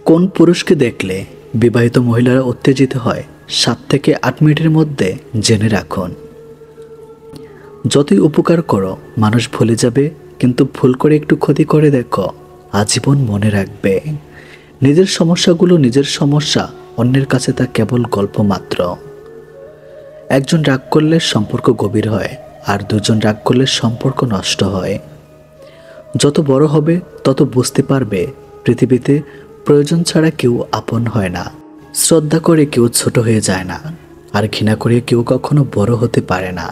কোন পুরুষকে দেখলে বিবাহিত মহিলারা উত্তেজিত হয় 7 থেকে 8 মিনিটের মধ্যে জেনে রাখুন। যতই উপকার করো মানুষ ভুলে যাবে, কিন্তু ভুল করে একটু ক্ষতি করে দেখো, আজীবন মনে রাখবে। নিজের সমস্যাগুলো নিজের সমস্যা, অন্যের কাছে তা কেবল গল্প মাত্র। একজন রাগ করলে সম্পর্ক গভীর হয়, আর দুজন রাগ করলে সম্পর্ক নষ্ট হয়। যত বড় হবে তত বুঝতে পারবে পৃথিবীতে প্রয়োজন ছাড়া কেউ আপন হয় না। শ্রদ্ধা করে কেউ ছোট হয়ে যায় না, আর ঘৃণা করে কেউ কখনো বড় হতে পারে না।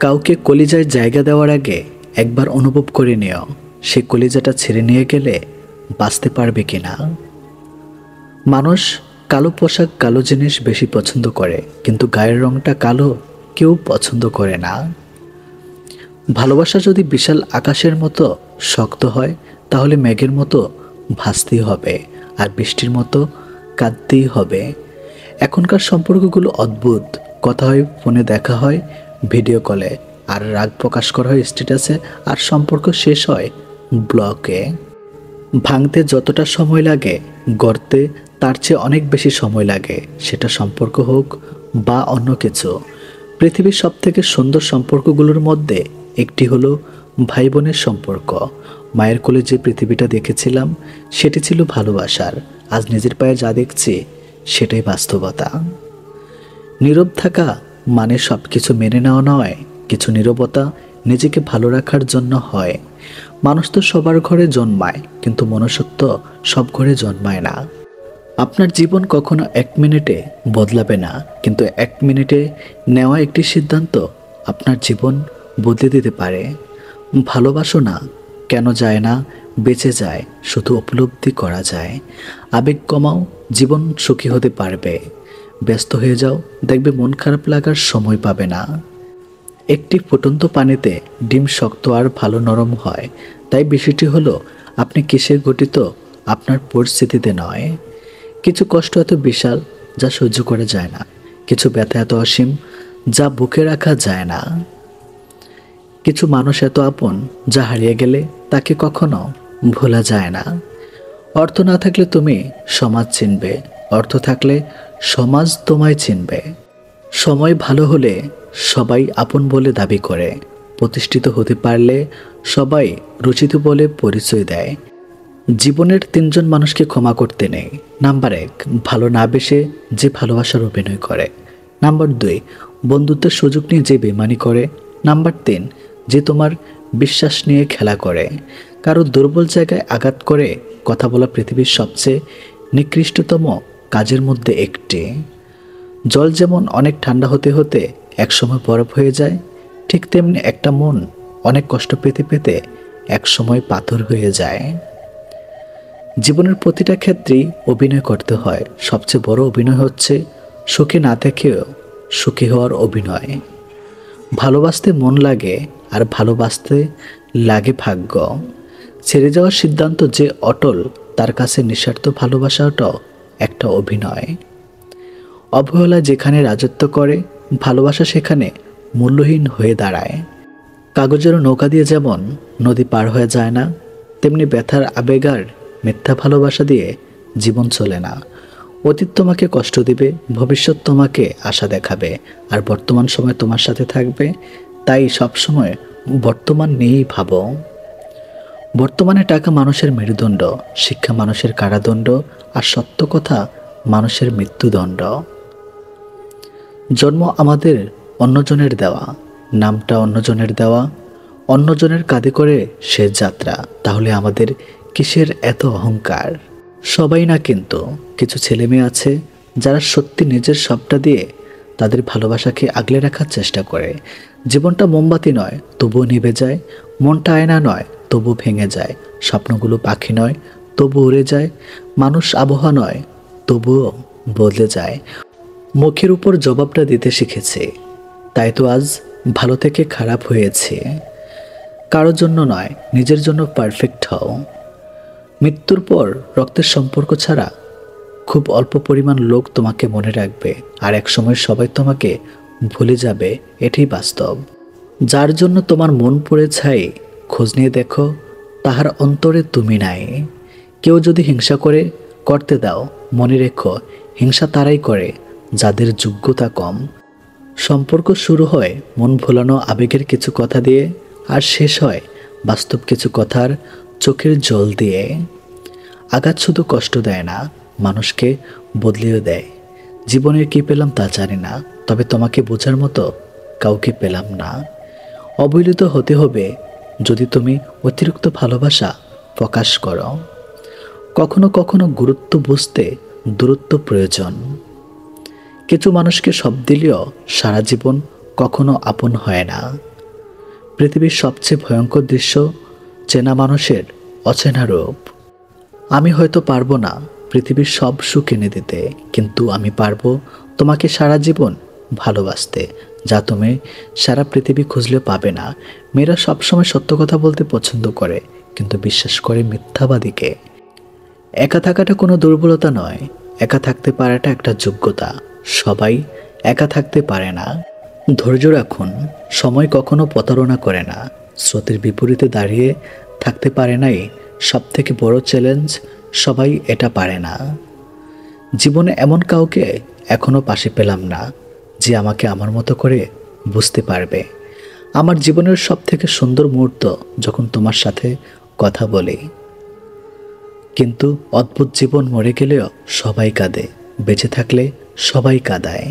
কাউকে কলিজায় জায়গা দেওয়ার আগে একবার অনুভব করে নিও, সে কলিজাটা ছেড়ে নিয়ে গেলে বাঁচতে পারবে কিনা। মানুষ কালো পোশাক, কালো জিনিস বেশি পছন্দ করে, কিন্তু গায়ের রংটা কালো কেউ পছন্দ করে না। ভালোবাসা যদি বিশাল আকাশের মতো শক্ত হয়, তাহলে মেঘের মতো ভাসতেই হবে, আর বৃষ্টির মতো কাঁদতেই হবে। এখনকার সম্পর্কগুলো অদ্ভুত। কথা হয় ফোনে, দেখা হয় ভিডিও কলে, আর রাগ প্রকাশ করা হয় স্ট্যাটাসে, আর সম্পর্ক শেষ হয় ব্লকে। ভাঙতে যতটা সময় লাগে গড়তে তার চেয়ে অনেক বেশি সময় লাগে, সেটা সম্পর্ক হোক বা অন্য কিছু। পৃথিবীর সবথেকে সুন্দর সম্পর্কগুলোর মধ্যে একটি হলো ভাই বোনের সম্পর্ক। মায়ের কোলে যে পৃথিবীটা দেখেছিলাম সেটি ছিল ভালোবাসার, আজ নিজের পায়ে যা দেখছি সেটাই বাস্তবতা। নীরব থাকা মানে সব কিছু মেনে নেওয়া নয়, কিছু নীরবতা নিজেকে ভালো রাখার জন্য হয়। মানুষ তো সবার ঘরে জন্মায়, কিন্তু মনুষ্যত্ব সব ঘরে জন্মায় না। আপনার জীবন কখনো 1 মিনিটে বদলাবে না, কিন্তু 1 মিনিটে নেওয়া একটি সিদ্ধান্ত আপনার জীবন বদলে দিতে পারে। ভালোবাসো না, কেন যায় না, বেঁচে যায়, শুধু উপলব্ধি করা যায়। আবেগ কমাও, জীবন সুখী হতে পারবে। ব্যস্ত হয়ে যাও, দেখবে মন খারাপ লাগার সময় পাবে না। একটি ফুটন্ত পানিতে ডিম শক্ত আর ভালো নরম হয়, তাই বিষয়টি হলো আপনি কিসে গঠিত, আপনার পরিস্থিতিতে নয়। কিছু কষ্ট এত বিশাল যা সহ্য করা যায় না, কিছু ব্যথা এত অসীম যা বুকে রাখা যায় না। কিছু মানুষ এত আপন যা হারিয়ে গেলে তাকে কখনো ভোলা যায় না। অর্থ না থাকলে তুমি সমাজ চিনবে, অর্থ থাকলে সমাজ তোমায় চিনবে। সময় ভালো হলে সবাই আপন বলে দাবি করে, প্রতিষ্ঠিত হতে পারলে সবাই রচিত বলে পরিচয় দেয়। জীবনের 3 জন মানুষকে ক্ষমা করতে নেই। নাম্বার 1, ভালো না বেসে যে ভালোবাসার অভিনয় করে। নাম্বার 2, বন্ধুত্বের সুযোগ নিয়ে যে বেমানি করে। নাম্বার 3, যে তোমার বিশ্বাস নিয়ে খেলা করে। কারো দুর্বল জায়গায় আঘাত করে কথা বলা পৃথিবীর সবচেয়ে নিকৃষ্টতম কাজের মধ্যে একটি। জল যেমন অনেক ঠান্ডা হতে হতে একসময় বরফ হয়ে যায়, ঠিক তেমনি একটা মন অনেক কষ্ট পেতে পেতে একসময় পাথর হয়ে যায়। জীবনের প্রতিটা ক্ষেত্রেই অভিনয় করতে হয়। সবচেয়ে বড় অভিনয় হচ্ছে সুখে না থেকেও সুখী হওয়ার অভিনয়। ভালোবাসতে মন লাগে, আর ভালোবাসতে লাগে ভাগ্য। ছেড়ে যাওয়ার সিদ্ধান্ত যে অটল, তার কাছে নিঃস্বার্থ ভালোবাসাটাও একটা অভিনয়। অবহেলা যেখানে রাজত্ব করে, ভালোবাসা সেখানে মূল্যহীন হয়ে দাঁড়ায়। কাগজের নৌকা দিয়ে যেমন নদী পার হয়ে যায় না, তেমনি ব্যথার আবেগার মিথ্যা ভালোবাসা দিয়ে জীবন চলে না। অতীত তোমাকে কষ্ট দিবে, ভবিষ্যৎ তোমাকে আশা দেখাবে, আর বর্তমান সময় তোমার সাথে থাকবে। তাই সবসময় বর্তমান নিয়েই ভাবো। বর্তমানে টাকা মানুষের মেরুদণ্ড, শিক্ষা মানুষের কারাদণ্ড, আর সত্য কথা মানুষের মৃত্যুদণ্ড। জন্ম আমাদের অন্যজনের দেওয়া, নামটা অন্যজনের দেওয়া, অন্যজনের কাঁধে করে শেষ যাত্রা। তাহলে আমাদের কিসের এত অহংকার? সবাই না, কিন্তু কিছু ছেলে মেয়ে আছে যারা সত্যি নিজের সবটা দিয়ে তাদের ভালোবাসাকে আগলে রাখার চেষ্টা করে। জীবনটা মোমবাতি নয়, তবুও নিভে যায়। মনটা আয়না নয়, তবু ভেঙে যায়। স্বপ্নগুলো পাখি নয়, তবু উড়ে যায়। মানুষ আবহাওয়া নয়, তবুও বদলে যায়। মুখের উপর জবাবটা দিতে শিখেছে, তাই তো আজ ভালো থেকে খারাপ হয়েছে। কারোর জন্য নয়, নিজের জন্য পারফেক্ট হও। মৃত্যুর পর রক্তের সম্পর্ক ছাড়া খুব অল্প পরিমাণ লোক তোমাকে মনে রাখবে, আর একসময় সবাই তোমাকে ভুলে যাবে, এটাই বাস্তব। যার জন্য তোমার মন পড়ে ছাই, খোঁজ নিয়ে দেখো তাহার অন্তরে তুমি নাই। কেউ যদি হিংসা করে করতে দাও। মনে রেখো, হিংসা তারাই করে যাদের যোগ্যতা কম। সম্পর্ক শুরু হয় মন ভোলানো আবেগের কিছু কথা দিয়ে, আর শেষ হয় বাস্তব কিছু কথার চোখের জল দিয়ে। আঘাত শুধু কষ্ট দেয় না, মানুষকে বদলেও দেয়। জীবনের কি পেলাম তা জানি না, তবে তোমাকে বোঝার মতো কাউকে পেলাম না। অবহেলিত হতে হবে যদি তুমি অতিরিক্ত ভালোবাসা প্রকাশ করো। কখনো কখনো গুরুত্ব বুঝতে দূরত্ব প্রয়োজন। কিছু মানুষকে সব দিলেও সারা জীবন কখনো আপন হয় না। পৃথিবীর সবচেয়ে ভয়ঙ্কর দৃশ্য চেনা মানুষের অচেনা রূপ। আমি হয়তো পারবো না পৃথিবীর সব সুখ এনে দিতে, কিন্তু আমি পারবো তোমাকে সারা জীবন ভালোবাসতে, যা তুমি সারা পৃথিবী খুঁজলেও পাবে না। মেয়েরা সবসময় সত্য কথা বলতে পছন্দ করে, কিন্তু বিশ্বাস করে মিথ্যাবাদীকে। একা থাকাটা কোনো দুর্বলতা নয়, একা থাকতে পারাটা একটা যোগ্যতা। সবাই একা থাকতে পারে না। ধৈর্য রাখুন, সময় কখনো প্রতারণা করে না। স্রোতের বিপরীতে দাঁড়িয়ে থাকতে পারে নাই সব থেকে বড় চ্যালেঞ্জ, সবাই এটা পারে না। জীবনে এমন কাউকে এখনো পাশে পেলাম না যে আমাকে আমার মতো করে বুঝতে পারবে। আমার জীবনের সব থেকে সুন্দর মুহূর্ত যখন তোমার সাথে কথা বলি। কিন্তু অদ্ভুত, জীবন মরে গেলেও সবাই কাঁদে, বেঁচে থাকলে সবাই কাঁদায়।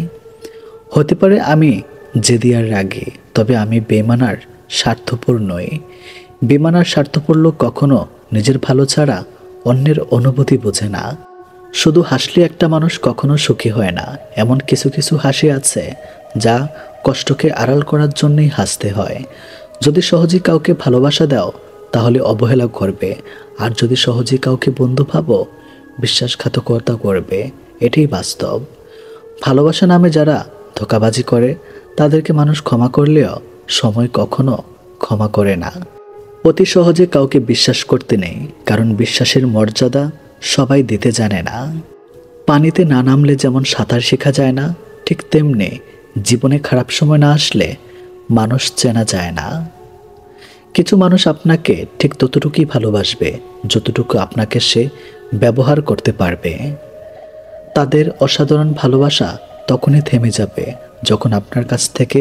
হতে পারে আমি জেদি আর রাগী, তবে আমি বেমানার স্বার্থপর নই। বেমানার স্বার্থপর লোক কখনো নিজের ভালো ছাড়া অন্যের অনুভূতি বোঝে না। শুধু হাসলে একটা মানুষ কখনো সুখী হয় না। এমন কিছু কিছু হাসি আছে যা কষ্টকে আড়াল করার জন্যই হাসতে হয়। যদি সহজে কাউকে ভালোবাসা দাও তাহলে অবহেলা করবে, আর যদি সহজে কাউকে বন্ধু ভাবো বিশ্বাসঘাতকতা করবে। এটাই বাস্তব। ভালোবাসা নামে যারা ধোঁকাবাজি করে তাদেরকে মানুষ ক্ষমা করলেও সময় কখনো ক্ষমা করে না। অতি সহজে কাউকে বিশ্বাস করতে নেই, কারণ বিশ্বাসের মর্যাদা সবাই দিতে জানে না। পানিতে না নামলে যেমন সাঁতার শেখা যায় না, ঠিক তেমনি জীবনে খারাপ সময় না আসলে মানুষ চেনা যায় না। কিছু মানুষ আপনাকে ঠিক ততটুকুই ভালোবাসবে যতটুকু আপনাকে সে ব্যবহার করতে পারবে। তাদের অসাধারণ ভালোবাসা তখনই থেমে যাবে যখন আপনার কাছ থেকে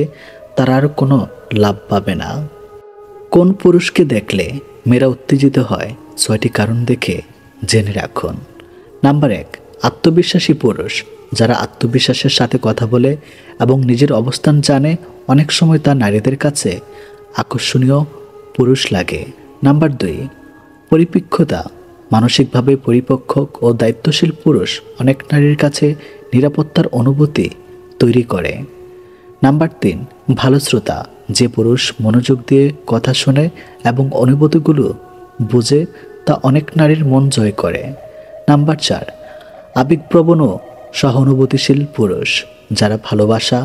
তারা আর কোনো লাভ পাবে না। কোন পুরুষকে দেখলে মেয়েরা উত্তেজিত হয়, 6টি কারণ দেখে জেনে রাখুন। নাম্বার 1, আত্মবিশ্বাসী পুরুষ। যারা আত্মবিশ্বাসের সাথে কথা বলে এবং নিজের অবস্থান জানে, অনেক সময় তা নারীদের কাছে আকর্ষণীয় পুরুষ লাগে। নাম্বার 2, পরিপক্কতা। মানসিকভাবে পরিপক্ক ও দায়িত্বশীল পুরুষ অনেক নারীর কাছে নিরাপত্তার অনুভূতি তৈরি করে। নাম্বার 3, ভালো শ্রোতা। যে পুরুষ মনোযোগ দিয়ে কথা শোনে এবং অনুভূতিগুলো বুঝে, তা অনেক নারীর মন জয় করে। নাম্বার 4, আবেগপ্রবণ ও সহানুভূতিশীল পুরুষ। যারা ভালোবাসা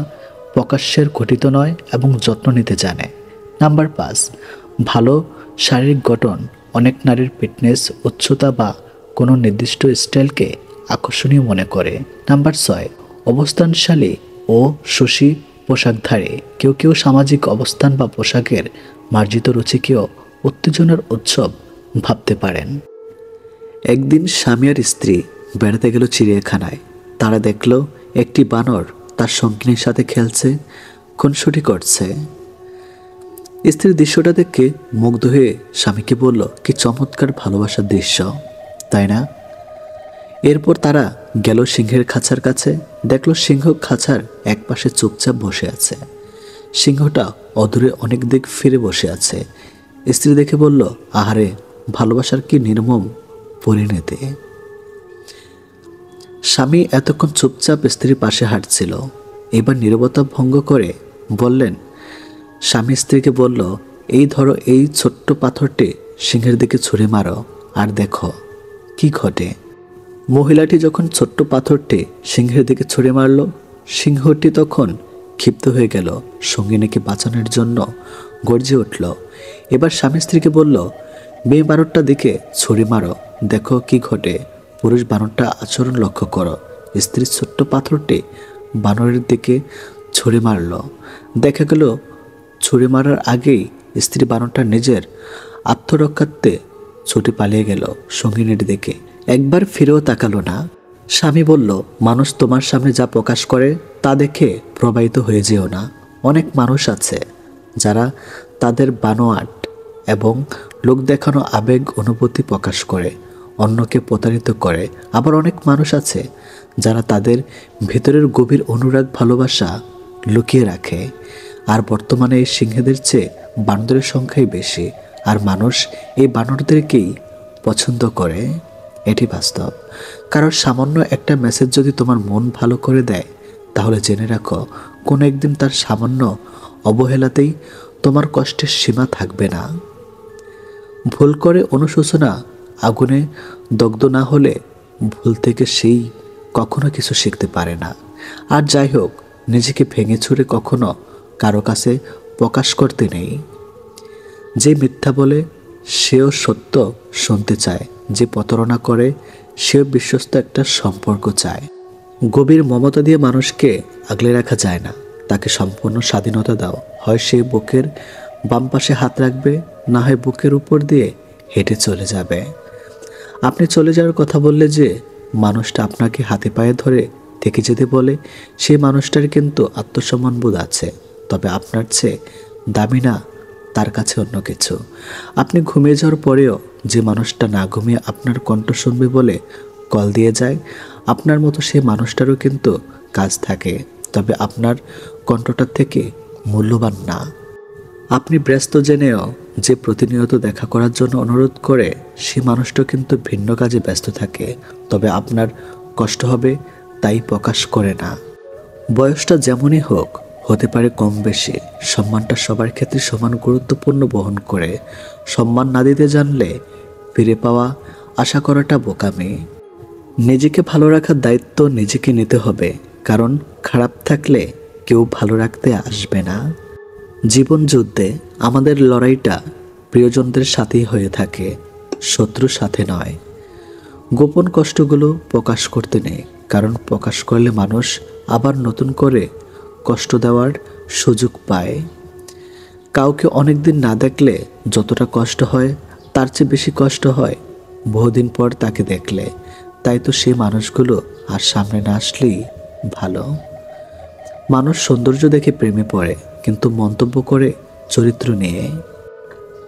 প্রকাশ্যের গঠিত নয় এবং যত্ন নিতে জানে। নাম্বার 5, ভালো শারীরিক গঠন। অনেক নারীর ফিটনেস, উচ্চতা বা কোনো নির্দিষ্ট স্টাইলকে আকর্ষণীয় মনে করে। নাম্বার 6, অবস্থানশালী ও সুশী পোশাকধারী। কেউ কেউ সামাজিক অবস্থান বা পোশাকের মার্জিত রুচিকেও উত্তেজনার উৎসব ভাবতে পারেন। একদিন স্বামী আর স্ত্রী বেড়াতে গেল চিড়িয়াখানায়। তারা দেখল একটি বানর তার সঙ্গিনীর সাথে খেলছে, খুনসুটি করছে। স্ত্রীর দৃশ্যটা দেখে মুগ্ধ হয়ে স্বামীকে বলল, কি চমৎকার ভালোবাসার দৃশ্য, তাই না? এরপর তারা গেল সিংহের খাঁচার কাছে। দেখল সিংহ খাঁচার এক পাশে চুপচাপ বসে আছে। সিংহটা অদূরে অনেক দিক ফিরে বসে আছে। স্ত্রী দেখে বলল, আহারে, ভালোবাসার কি নির্মম পরিণতি। স্বামী এতক্ষণ চুপচাপ স্ত্রীর পাশে হাঁটছিল। এবার নীরবতা ভঙ্গ করে বললেন, স্বামী স্ত্রীকে বলল, এই ধরো এই ছোট্ট পাথরটি সিংহের দিকে ছুঁড়ে মারো, আর দেখো কি ঘটে। মহিলাটি যখন ছোট্ট পাথরটি সিংহের দিকে ছুঁড়ে মারল, সিংহটি তখন ক্ষিপ্ত হয়ে গেল, সঙ্গিনীকে বাঁচানোর জন্য গর্জে উঠল। এবার স্বামী স্ত্রীকে বলল, মেয়ে বানরটা দিকে ছুঁড়ে মারো, দেখো কি ঘটে। পুরুষ বানরটা আচরণ লক্ষ্য করো। স্ত্রী ছোট্ট পাথরটি বানরের দিকে ছুঁড়ে মারল। দেখা গেল ছুঁড়ে মারার আগেই স্ত্রী বানরটা নিজের আত্মরক্ষার্থে ছুটে পালিয়ে গেল সঙ্গিনীর দিকে। একবার ফিরেও তাকালো না। স্বামী বলল, মানুষ তোমার সামনে যা প্রকাশ করে তা দেখে প্রবাহিত হয়ে যেও না। অনেক মানুষ আছে যারা তাদের বানোয়াট এবং লোক দেখানো আবেগ অনুভূতি প্রকাশ করে, অন্যকে প্রতারিত করে। আবার অনেক মানুষ আছে যারা তাদের ভেতরের গভীর অনুরাগ ভালোবাসা লুকিয়ে রাখে। আর বর্তমানে এই সিংহদের চেয়ে বানরের সংখ্যাই বেশি, আর মানুষ এই বানরদেরকেই পছন্দ করে। এটি বাস্তব। কারণ সামান্য একটা মেসেজ যদি তোমার মন ভালো করে দেয়, তাহলে জেনে রাখো কোনো একদিন তার সামান্য অবহেলাতেই তোমার কষ্টের সীমা থাকবে না। ভুল করে অনুশোচনা আগুনে দগ্ধ না হলে ভুল থেকে সেই কখনো কিছু শিখতে পারে না। আর যাই হোক, নিজেকে ভেঙে ছুঁড়ে কখনো কারো কাছে প্রকাশ করতে নেই। যে মিথ্যা বলে সেও সত্য শুনতে চায়, যে প্রতারণা করে সেও বিশ্বস্ত একটা সম্পর্ক চায়। গভীর মমতা দিয়ে মানুষকে আগলে রাখা যায় না, তাকে সম্পূর্ণ স্বাধীনতা দাও। হয় সে বুকের বাম পাশে হাত রাখবে, না হয় বুকের উপর দিয়ে হেঁটে চলে যাবে। আপনি চলে যাওয়ার কথা বললে যে মানুষটা আপনাকে হাতে পায়ে ধরে থেকে যেতে বলে, সেই মানুষটার কিন্তু আত্মসম্মানবোধ আছে, তবে আপনার চেয়ে দামি না তার কাছে অন্য কিছু। আপনি ঘুমিয়ে যাওয়ার পরেও যে মানুষটা না ঘুমিয়ে আপনার কণ্ঠ শুনবে বলে কল দিয়ে যায়, আপনার মতো সেই মানুষটারও কিন্তু কাজ থাকে, তবে আপনার কণ্ঠটার থেকে মূল্যবান না। আপনি ব্যস্ত জেনেও যে প্রতিনিয়ত দেখা করার জন্য অনুরোধ করে, সেই মানুষটা কিন্তু ভিন্ন কাজে ব্যস্ত থাকে, তবে আপনার কষ্ট হবে তাই প্রকাশ করে না। বয়সটা যেমনই হোক, হতে পারে কম বেশি, সম্মানটা সবার ক্ষেত্রে সমান গুরুত্বপূর্ণ বহন করে। সম্মান না দিতে জানলে ফিরে পাওয়া আশা করাটা বোকামি। নিজেকে ভালো রাখার দায়িত্ব নিজেকে নিতে হবে, কারণ খারাপ থাকলে কেউ ভালো রাখতে আসবে না। জীবন যুদ্ধে আমাদের লড়াইটা প্রিয়জনদের সাথেই হয়ে থাকে, শত্রুর সাথে নয়। গোপন কষ্টগুলো প্রকাশ করতে নেই, কারণ প্রকাশ করলে মানুষ আবার নতুন করে কষ্ট দেওয়ার সুযোগ পায়। কাউকে অনেকদিন না দেখলে যতটা কষ্ট হয়, তার চেয়ে বেশি কষ্ট হয় বহুদিন পর তাকে দেখলে। তাই তো সেই মানুষগুলো আর সামনে না আসলেই ভালো। মানুষ সৌন্দর্য দেখে প্রেমে পড়ে, কিন্তু মন্তব্য করে চরিত্র নিয়ে।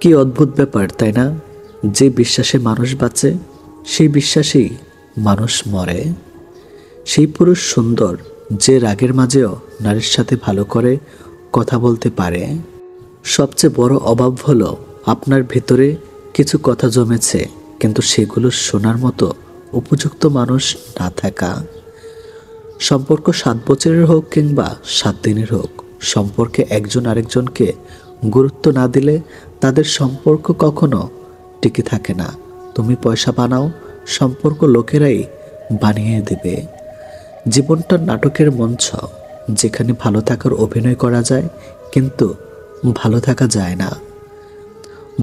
কি অদ্ভুত ব্যাপার, তাই না? যে বিশ্বাসে মানুষ বাঁচে, সেই বিশ্বাসেই মানুষ মরে। সেই পুরুষ সুন্দর যে রাগের মাঝেও নারীর সাথে ভালো করে কথা বলতে পারে। সবচেয়ে বড় অভাব হলো আপনার ভেতরে কিছু কথা জমেছে, কিন্তু সেগুলো শোনার মতো উপযুক্ত মানুষ না থাকা। সম্পর্ক 7 বছরের হোক কিংবা 7 দিনের হোক, সম্পর্কে একজন আরেকজনকে গুরুত্ব না দিলে তাদের সম্পর্ক কখনো টিকে থাকে না। তুমি পয়সা বানাও, সম্পর্ক লোকেরাই বানিয়ে দেবে। জীবনটা নাটকের মঞ্চ, যেখানে ভালো থাকার অভিনয় করা যায়, কিন্তু ভালো থাকা যায় না।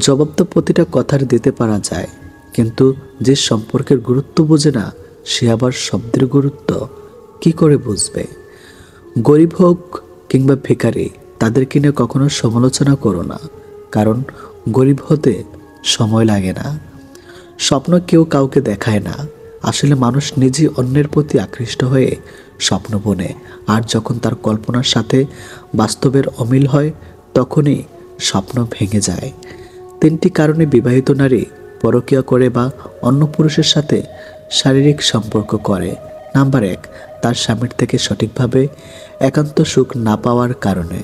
জবাব তো প্রতিটা কথার দিতে পারা যায়, কিন্তু যে সম্পর্কের গুরুত্ব বোঝে না, সে আবার শব্দের গুরুত্ব কি করে বুঝবে? গরিব হোক কিংবা ভিখারি, তাদেরকে নিয়ে কখনো সমালোচনা করো না, কারণ গরিব হতে সময় লাগে না। স্বপ্ন কেউ কাউকে দেখায় না, আসলে মানুষ নিজেই অন্যের প্রতি আকৃষ্ট হয়ে স্বপ্ন বোনে, আর যখন তার কল্পনার সাথে বাস্তবের অমিল হয়, তখনই স্বপ্ন ভেঙে যায়। 3টি কারণে বিবাহিত নারী পরকীয়া করে বা অন্য পুরুষের সাথে শারীরিক সম্পর্ক করে। নাম্বার 1, তার স্বামীর থেকে সঠিকভাবে একান্ত সুখ না পাওয়ার কারণে।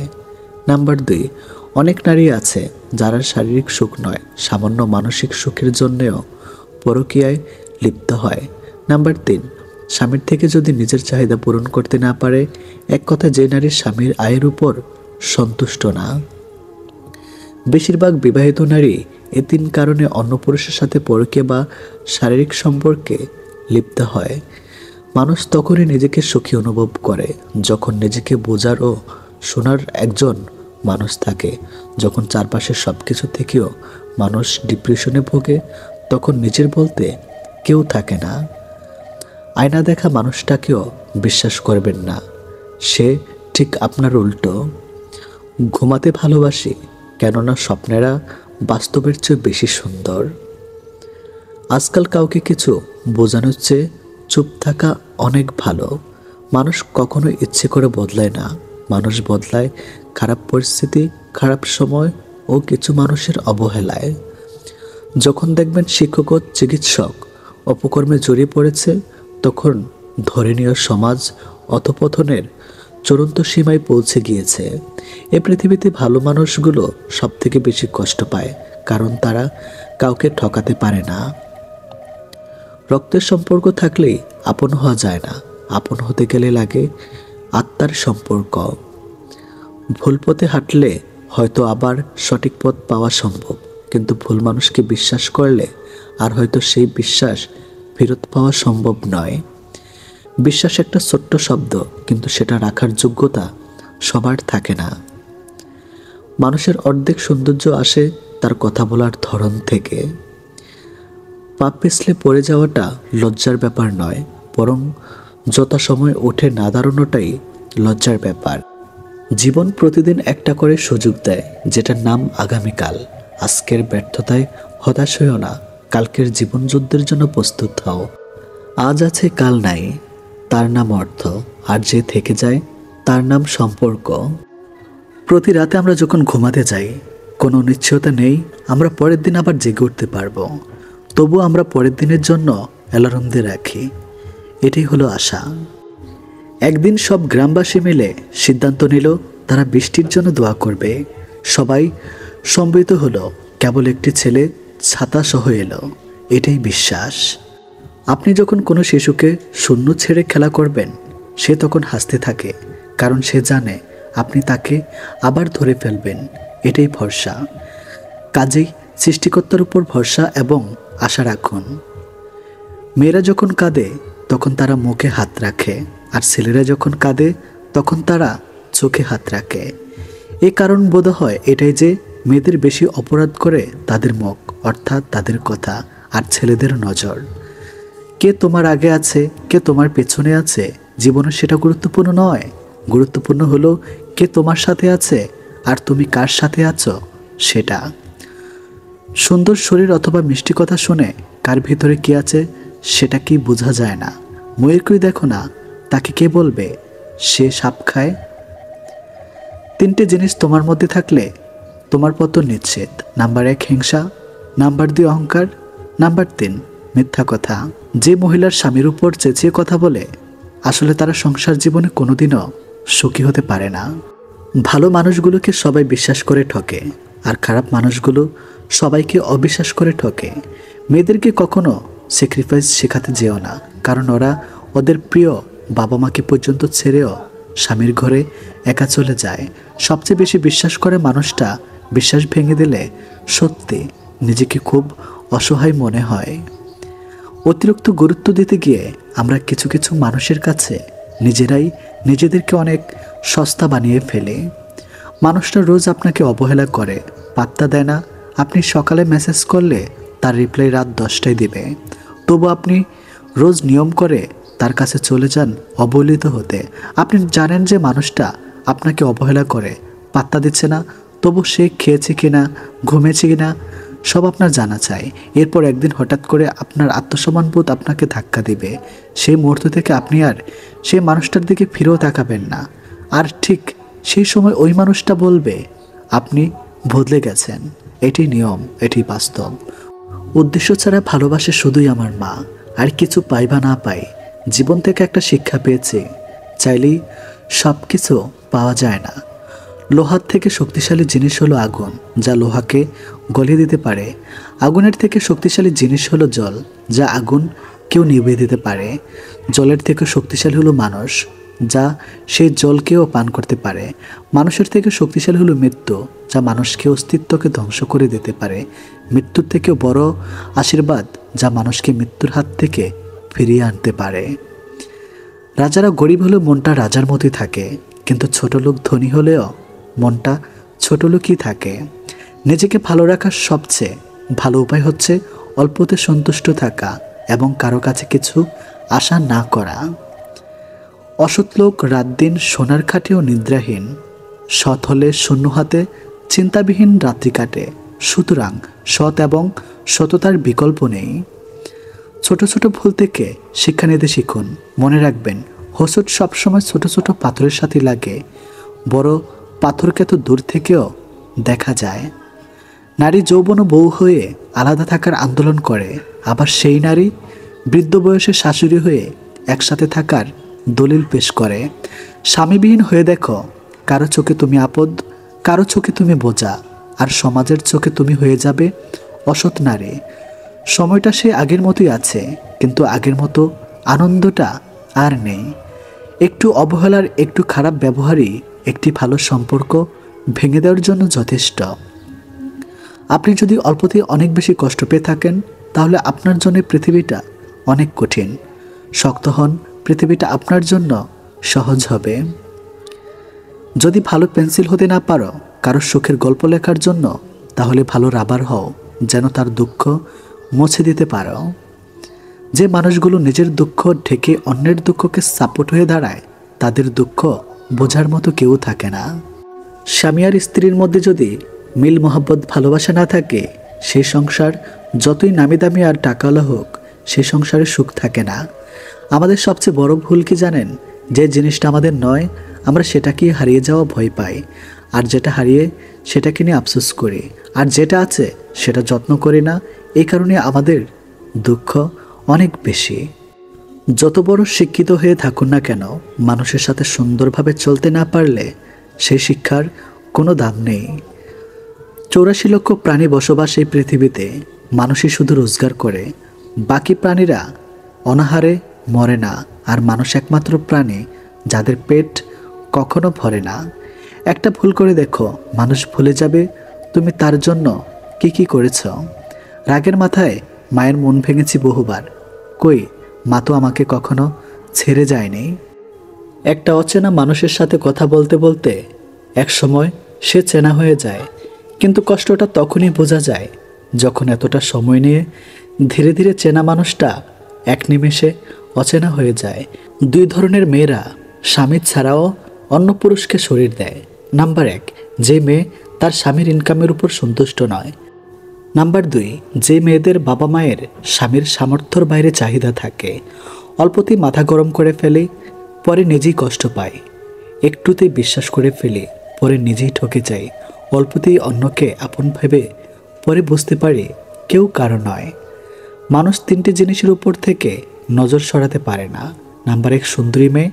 নাম্বার 2, অনেক নারী আছে যারা শারীরিক সুখ নয়, সামান্য মানসিক সুখের জন্যেও পরকীয়ায় লিপ্ত হয়। নাম্বার 3, স্বামীর থেকে যদি নিজের চাহিদা পূরণ করতে না পারে। এক কথা, যে নারীর স্বামীর আয়ের উপর সন্তুষ্ট না। বেশিরভাগ বিবাহিত নারী এই 3 কারণে অন্য পুরুষের সাথে পরকীয়া বা শারীরিক সম্পর্কে লিপ্ত হয়। মানুষ তখনই নিজেকে সুখী অনুভব করে যখন নিজেকে বোঝার ও শোনার একজন মানুষ থাকে। যখন চারপাশের সব কিছু থেকেও মানুষ ডিপ্রেশনে ভোগে, তখন নিজের বলতে কেউ থাকে না। আয়না দেখা মানুষটাকেও বিশ্বাস করবেন না, সে ঠিক আপনার উল্টো। ঘুমাতে ভালোবাসি, কেননা স্বপ্নেরা বাস্তবের চেয়ে বেশি সুন্দর। আজকাল কাউকে কিছু বোঝানোর চেয়ে চুপ থাকা অনেক ভালো। মানুষ কখনো ইচ্ছে করে বদলায় না, মানুষ বদলায় খারাপ পরিস্থিতি, খারাপ সময় ও কিছু মানুষের অবহেলায়। যখন দেখবেন শিক্ষক ও চিকিৎসক অপকর্মে জড়িয়ে পড়েছে, তখন ধরে নেওয়া সমাজ অধঃপতনের চূড়ান্ত সীমায় পৌঁছে গিয়েছে। এ পৃথিবীতে ভালো মানুষগুলো সব থেকে বেশি কষ্ট পায়, কারণ তারা কাউকে ঠকাতে পারে না। রক্তের সম্পর্ক থাকলেই আপন হওয়া যায় না, আপন হতে গেলে লাগে আত্মার সম্পর্ক। ভুল পথে হাঁটলে হয়তো আবার সঠিক পথ পাওয়া সম্ভব, কিন্তু ভুল মানুষকে বিশ্বাস করলে আর হয়তো সেই বিশ্বাস ফেরত পাওয়া সম্ভব নয়। বিশ্বাস একটা ছোট্ট শব্দ, কিন্তু সেটা রাখার যোগ্যতা সবার থাকে না। মানুষের অর্ধেক সৌন্দর্য আসে তার কথা বলার ধরন থেকে। পা পিছলে পড়ে যাওয়াটা লজ্জার ব্যাপার নয়, বরং যথাসময়ে উঠে না দাঁড়ানোটাই লজ্জার ব্যাপার। জীবন প্রতিদিন একটা করে সুযোগ দেয়, যেটার নাম আগামীকাল। আজকের ব্যর্থতায় হতাশ হইও না, কালকের জীবন যুদ্ধের জন্য প্রস্তুত হও। আজ আছে কাল নাই, তার নাম অর্থ, আর যে থেকে যায় তার নাম সম্পর্ক। প্রতি রাতে আমরা যখন ঘুমাতে যাই, কোনো নিশ্চয়তা নেই আমরা পরের দিন আবার জেগে উঠতে পারবো। তবু আমরা পরের দিনের জন্য অ্যালার্ম দিয়ে রাখি, এটাই হলো আশা। একদিন সব গ্রামবাসী মিলে সিদ্ধান্ত নিল তারা বৃষ্টির জন্য দোয়া করবে। সবাই সম্মিলিত হলো, কেবল একটি ছেলে ছাতা সহ এলো। এটাই বিশ্বাস। আপনি যখন কোনো শিশুকে শূন্য ছেড়ে খেলা করবেন, সে তখন হাসতে থাকে, কারণ সে জানে আপনি তাকে আবার ধরে ফেলবেন। এটাই ভরসা। কাজেই সৃষ্টিকর্তার উপর ভরসা এবং আশা রাখুন। মেয়েরা যখন কাঁদে তখন তারা মুখে হাত রাখে, আর ছেলেরা যখন কাঁদে তখন তারা চোখে হাত রাখে। এই কারণ বোধ হয় এটাই যে মেয়েদের বেশি অপরাধ করে তাদের মুখ, অর্থাৎ তাদের কথা, আর ছেলেদের নজর। কে তোমার আগে আছে, কে তোমার পেছনে আছে, জীবনে সেটা গুরুত্বপূর্ণ নয়। গুরুত্বপূর্ণ হলো কে তোমার সাথে আছে আর তুমি কার সাথে আছো সেটা। সুন্দর শরীর অথবা মিষ্টি কথা শুনে কার ভিতরে কি আছে সেটা কি বোঝা যায় না। ময়ূরকেই দেখো না, তাকে কে বলবে সে সাপ খায়? তিনটে জিনিস তোমার মধ্যে থাকলে তোমার পতন নিশ্চিত। নাম্বার 1 হিংসা, নাম্বার 2 অহংকার, নাম্বার 3 মিথ্যা কথা। যে মহিলার স্বামীর উপর চেঁচিয়ে কথা বলে, আসলে তারা সংসার জীবনে কোনোদিনও সুখী হতে পারে না। ভালো মানুষগুলোকে সবাই বিশ্বাস করে ঠকে, আর খারাপ মানুষগুলো সবাইকে অবিশ্বাস করে ঠকে। মেয়েদেরকে কখনো স্যাক্রিফাইস শেখাতে যেও না, কারণ ওরা ওদের প্রিয় বাবা মাকে পর্যন্ত ছেড়েও স্বামীর ঘরে একা চলে যায়। সবচেয়ে বেশি বিশ্বাস করে মানুষটা বিশ্বাস ভেঙে দিলে সত্যি নিজেকে খুব অসহায় মনে হয়। অতিরিক্ত গুরুত্ব দিতে গিয়ে আমরা কিছু কিছু মানুষের কাছে নিজেরাই নিজেদেরকে অনেক সস্তা বানিয়ে ফেলি। মানুষটা রোজ আপনাকে অবহেলা করে, পাত্তা দেয় না। আপনি সকালে মেসেজ করলে তার রিপ্লাই রাত 10টায় দিবে, তবু আপনি রোজ নিয়ম করে তার কাছে চলে যান অবহেলিত হতে। আপনি জানেন যে মানুষটা আপনাকে অবহেলা করে, পাত্তা দিচ্ছে না, তবু সে খেয়েছে কিনা, ঘুমিয়েছে কিনা সব আপনার জানা চাই। এরপর একদিন হঠাৎ করে আপনার আত্মসম্মানবোধ আপনাকে ধাক্কা দিবে। সেই মুহূর্ত থেকে আপনি আর সেই মানুষটার দিকে ফিরেও তাকাবেন না। আর ঠিক সেই সময় ওই মানুষটা বলবে আপনি বদলে গেছেন। এটি নিয়ম, এটি বাস্তব। উদ্দেশ্য ছাড়া ভালোবাসে শুধুই আমার মা। আর কিছু পাই বা না পাই, জীবন থেকে একটা শিক্ষা পেয়েছি, চাইলেই সব কিছু পাওয়া যায় না। লোহার থেকে শক্তিশালী জিনিস হলো আগুন, যা লোহাকে গলিয়ে দিতে পারে। আগুনের থেকে শক্তিশালী জিনিস হলো জল, যা আগুন কেউ নিভিয়ে দিতে পারে। জলের থেকে শক্তিশালী হলো মানুষ, যা সেই জলকেও পান করতে পারে। মানুষের থেকে শক্তিশালী হলো মৃত্যু, যা মানুষকে অস্তিত্বকে ধ্বংস করে দিতে পারে। মৃত্যুর থেকেও বড় আশীর্বাদ, যা মানুষকে মৃত্যুর হাত থেকে ফিরিয়ে আনতে পারে। রাজারা গরিব হলেও মনটা রাজার মতোই থাকে, কিন্তু ছোট লোক ধনী হলেও মনটা ছোট লোকই থাকে। নিজেকে ভালো রাখার সবচেয়ে ভালো উপায় হচ্ছে অল্পতে সন্তুষ্ট থাকা এবং কারো কাছে কিছু আশা না করা। অসৎ লোক রাত দিন সোনার খাটেও নিদ্রাহীন, সৎ হলে শূন্য হাতে চিন্তাবিহীন রাত্রি কাটে। সুতরাং সৎ এবং সততার বিকল্প নেই। ছোট ছোট ভুল থেকে শিক্ষা নিতে শিখুন। মনে রাখবেন, হোঁচট সবসময় ছোট ছোট পাথরের সাথে লাগে, বড় পাথরকে তো দূর থেকেও দেখা যায়। নারী যৌবন ও বউ হয়ে আলাদা থাকার আন্দোলন করে, আবার সেই নারী বৃদ্ধ বয়সে শাশুড়ি হয়ে একসাথে থাকার দলিল পেশ করে। স্বামীবিহীন হয়ে দেখো, কারো চোখে তুমি আপদ, কারো চোখে তুমি বোঝা, আর সমাজের চোখে তুমি হয়ে যাবে অসৎ নারী। সময়টা সে আগের মতোই আছে, কিন্তু আগের মতো আনন্দটা আর নেই। একটু অবহেলার, একটু খারাপ ব্যবহারই একটি ভালো সম্পর্ক ভেঙে দেওয়ার জন্য যথেষ্ট। আপনি যদি অল্পতেই অনেক বেশি কষ্ট পেয়ে থাকেন, তাহলে আপনার জন্য পৃথিবীটা অনেক কঠিন। শক্ত হন, পৃথিবীটা আপনার জন্য সহজ হবে। যদি ভালো পেন্সিল হতে না পারো কারো সুখের গল্প লেখার জন্য, তাহলে ভালো রাবার হও, যেন তার দুঃখ মুছে দিতে পারো। যে মানুষগুলো নিজের দুঃখ ঢেকে অন্যের দুঃখকে সাপোর্ট হয়ে দাঁড়ায়, তাদের দুঃখ বোঝার মতো কেউ থাকে না। স্বামী আর স্ত্রীর মধ্যে যদি মিল মোহাব্বত ভালোবাসা না থাকে, সেই সংসার যতই নামি দামি আর টাকাওয়ালা হোক, সেই সংসারে সুখ থাকে না। আমাদের সবচেয়ে বড় ভুল কি জানেন? যে জিনিসটা আমাদের নয়, আমরা সেটাকে হারিয়ে যাওয়া ভয় পাই, আর যেটা হারিয়ে সেটাকে নিয়ে আফসোস করি, আর যেটা আছে সেটা যত্ন করি না। এই কারণে আমাদের দুঃখ অনেক বেশি। যত বড় শিক্ষিত হয়ে থাকুন না কেন, মানুষের সাথে সুন্দরভাবে চলতে না পারলে সেই শিক্ষার কোনো দাম নেই। 84 লক্ষ প্রাণী বসবাস এই পৃথিবীতে। মানুষই শুধু রোজগার করে, বাকি প্রাণীরা অনাহারে মরে না। আর মানুষ একমাত্র প্রাণী যাদের পেট কখনো ভরে না। একটা ভুল করে দেখো, মানুষ ভুলে যাবে তুমি তার জন্য কি কি করেছ। রাগের মাথায় মায়ের মন ভেঙেছি বহুবার, কই মা তো আমাকে কখনো ছেড়ে যায়নি। একটা অচেনা মানুষের সাথে কথা বলতে বলতে এক সময় সে চেনা হয়ে যায়, কিন্তু কষ্টটা তখনই বোঝা যায় যখন এতটা সময় নিয়ে ধীরে ধীরে চেনা মানুষটা এক নিমেষে অচেনা হয়ে যায়। 2 ধরনের মেয়েরা স্বামী ছাড়াও অন্য পুরুষকে শরীর দেয়। নাম্বার 1, যে মেয়ে তার স্বামীর ইনকামের উপর সন্তুষ্ট নয়। নাম্বার 2, যে মেয়েদের বাবা মায়ের স্বামীর সামর্থ্যর বাইরে চাহিদা থাকে। অল্পতেই মাথা গরম করে ফেলে, পরে নিজেই কষ্ট পায়। একটুতেই বিশ্বাস করে ফেলে, পরে নিজেই ঠকে যায়। অল্পতেই অন্যকে আপন ভেবে, পরে বুঝতে পারে কেউ কারো নয়। মানুষ 3টে জিনিসের উপর থেকে নজর সরাতে পারে না। নাম্বার 1 সুন্দরী মেয়ে,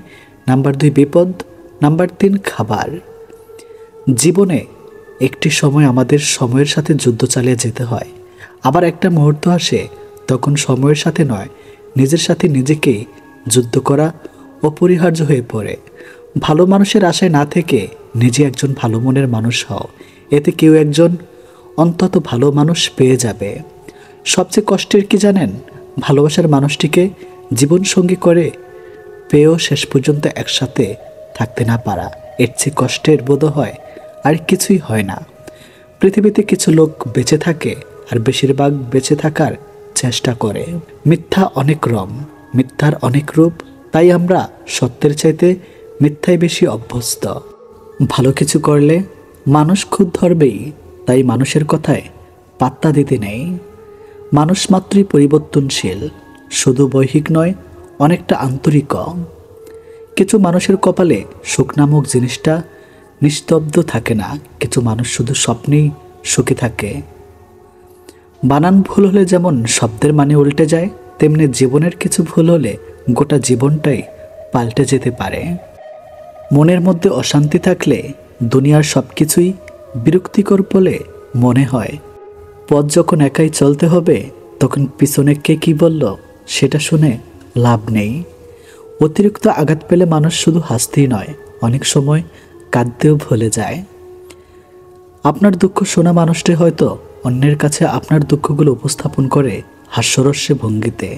নাম্বার 2 বিপদ, নাম্বার 3 খাবার। জীবনে একটি সময় আমাদের সময়ের সাথে যুদ্ধ চালিয়ে যেতে হয়, আবার একটা মুহূর্ত আসে তখন সময়ের সাথে নয়, নিজের সাথে নিজেকেই যুদ্ধ করা অপরিহার্য হয়ে পড়ে। ভালো মানুষের আশায় না থেকে নিজে একজন ভালো মনের মানুষ হও, এতে কেউ একজন অন্তত ভালো মানুষ পেয়ে যাবে। সবচেয়ে কষ্টের কি জানেন? ভালোবাসার মানুষটিকে জীবনসঙ্গী করে পেয়েও শেষ পর্যন্ত একসাথে থাকতে না পারা। এর চেয়ে কষ্টের বোধ হয় আর কিছুই হয় না। পৃথিবীতে কিছু লোক বেঁচে থাকে, আর বেশিরভাগ বেঁচে থাকার চেষ্টা করে। মিথ্যা অনেক রং, মিথ্যার অনেক রূপ, তাই আমরা সত্যের চাইতে মিথ্যায় বেশি অভ্যস্ত। ভালো কিছু করলে মানুষ খুদ ধরবেই, তাই মানুষের কথায় পাত্তা দিতে নেই। মানুষ মাত্রই পরিবর্তনশীল, শুধু বৈহিক নয়, অনেকটা আন্তরিক। কিছু মানুষের কপালে সুখ নামক জিনিসটা নিস্তব্ধ থাকে না, কিছু মানুষ শুধু স্বপ্নেই সুখী থাকে। বানান ভুল হলে যেমন শব্দের মানে উল্টে যায়, তেমনি জীবনের কিছু ভুল হলে গোটা জীবনটাই পাল্টে যেতে পারে। মনের মধ্যে অশান্তি থাকলে দুনিয়ার সব কিছুই বিরক্তিকর বলে মনে হয়। পথ যখন একাই চলতে হবে, তখন পিছনে কে কি বলল সেটা শুনে লাভ নেই। অতিরিক্ত আঘাত পেলে মানুষ শুধু হাসতেই নয়, অনেক সময় কাঁদতেও ভুলে যায়। আপনার দুঃখ শোনা মানুষটি হয়তো অন্যের কাছে আপনার দুঃখগুলো উপস্থাপন করে হাস্যরস্যে ভঙ্গিতে,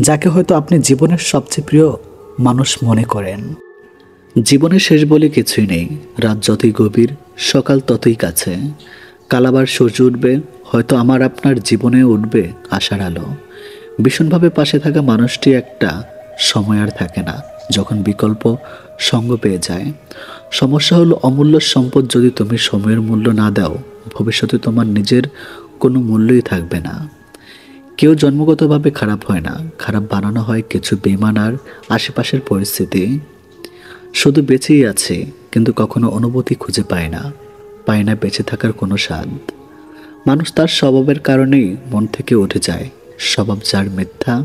যাকে হয়তো আপনি জীবনের সবচেয়ে প্রিয় মানুষ মনে করেন। জীবনের শেষ বলে কিছুই নেই, রাত যতই গভীর, সকাল ততই কাছে। কাল আবার সূর্য উঠবে, হয়তো আমার আপনার জীবনে উঠবে আশার আলো। ভীষণভাবে পাশে থাকা মানুষটি একটা সময় আর থাকে না, যখন বিকল্প সঙ্গ পেয়ে যায়। সমস্যা হলো, অমূল্য সম্পদ যদি তুমি সময়ের মূল্য না দাও, ভবিষ্যতে তোমার নিজের কোনো মূল্যই থাকবে না। কেউ জন্মগতভাবে খারাপ হয় না, খারাপ বানানো হয় কিছু বেইমান আর আশেপাশের পরিস্থিতি। শুধু বেঁচেই আছে, কিন্তু কখনো অনুভূতি খুঁজে পায় না বেঁচে থাকার কোনো স্বাদ। মানুষ তার স্বভাবের কারণেই মন থেকে উঠে যায়। স্বভাব যার মিথ্যা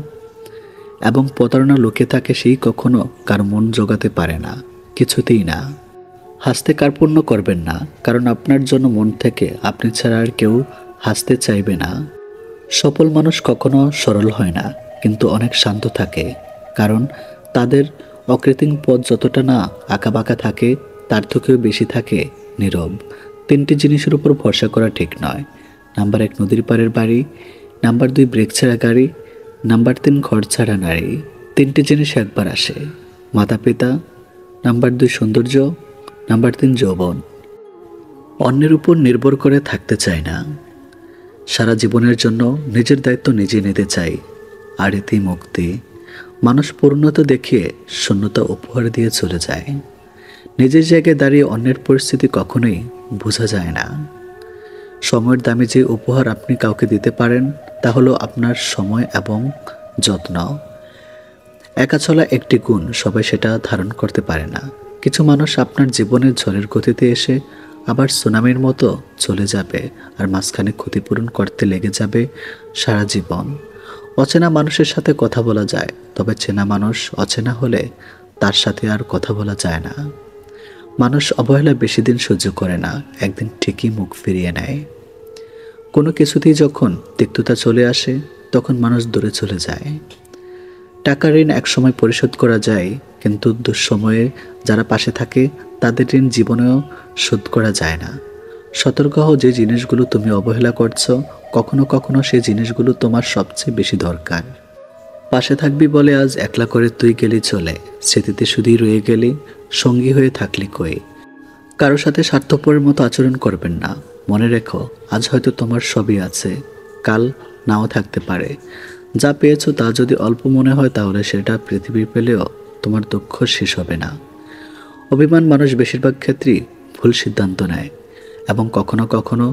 এবং প্রতারণা লুকিয়ে থাকে, সেই কখনো কার মন জোগাতে পারে না, কিছুতেই না। হাসতে কার্পণ্য করবেন না, কারণ আপনার জন্য মন থেকে আপনি ছাড়া আর কেউ হাসতে চাইবে না। সফল মানুষ কখনো সরল হয় না, কিন্তু অনেক শান্ত থাকে, কারণ তাদের অকৃত্রিম পথ যতটা না আঁকাবাঁকা থাকে, তার থেকেও বেশি থাকে নীরব। 3টি জিনিসের উপর ভরসা করা ঠিক নয়। নাম্বার 1, নদীর পাড়ের বাড়ি। নাম্বার 2, ব্রেক ছাড়া গাড়ি। নাম্বার 3, ঘর ছাড়া নারী। 3টি জিনিস একবার আসে, মাতা পিতা। নাম্বার 2, সৌন্দর্য। নাম্বার 3, যৌবন। অন্যের উপর নির্ভর করে থাকতে চাই না। সারা জীবনের জন্য নিজের দায়িত্ব নিজে নিতে চাই, আর এতেই মুক্তি। মানুষ পূর্ণতা দেখিয়ে শূন্যতা উপহার দিয়ে চলে যায়। নিজের জায়গায় দাঁড়িয়ে অন্যের পরিস্থিতি কখনোই বোঝা যায় না। সময়ের দামে যে উপহার আপনি কাউকে দিতে পারেন, তা হলো আপনার সময় এবং যত্ন। একা চলা একটি গুণ, সবাই সেটা ধারণ করতে পারে না। কিছু মানুষ আপনার জীবনের ঝড়ের গতিতে এসে আবার সুনামির মতো চলে যাবে, আর মাঝখানে ক্ষতিপূরণ করতে লেগে যাবে সারা জীবন। অচেনা মানুষের সাথে কথা বলা যায়, তবে চেনা মানুষ অচেনা হলে তার সাথে আর কথা বলা যায় না। মানুষ অবহেলা বেশি দিন সহ্য করে না, একদিন ঠিকই মুখ ফিরিয়ে নেয়। কোনো কিছুতেই যখন তিক্ততা চলে আসে, তখন মানুষ দূরে চলে যায়। টাকা ঋণ একসময় পরিশোধ করা যায়, কিন্তু দুঃসময়ে যারা পাশে থাকে তাদের ঋণ জীবনেও শোধ করা যায় না। সতর্ক হও, যে জিনিসগুলো তুমি অবহেলা করছো, কখনো কখনো সেই জিনিসগুলো তোমার সবচেয়ে বেশি দরকার। পাশে থাকবি বলে আজ একলা করে তুই গেলি চলে, স্মৃতিতে শুধুই রয়ে গেলি, সঙ্গী হয়ে থাকলি কই। কারো সাথে স্বার্থপরের মতো আচরণ করবেন না। মনে রেখো, আজ হয়তো তোমার সবই আছে, কাল নাও থাকতে পারে। যা পেয়েছো তা যদি অল্প মনে হয়, তাহলে সেটা পৃথিবী পেলেও তোমার দুঃখ শেষ হবে না। অভিমান মানুষ বেশিরভাগ ক্ষেত্রেই ভুল সিদ্ধান্ত নেয়, এবং কখনো কখনো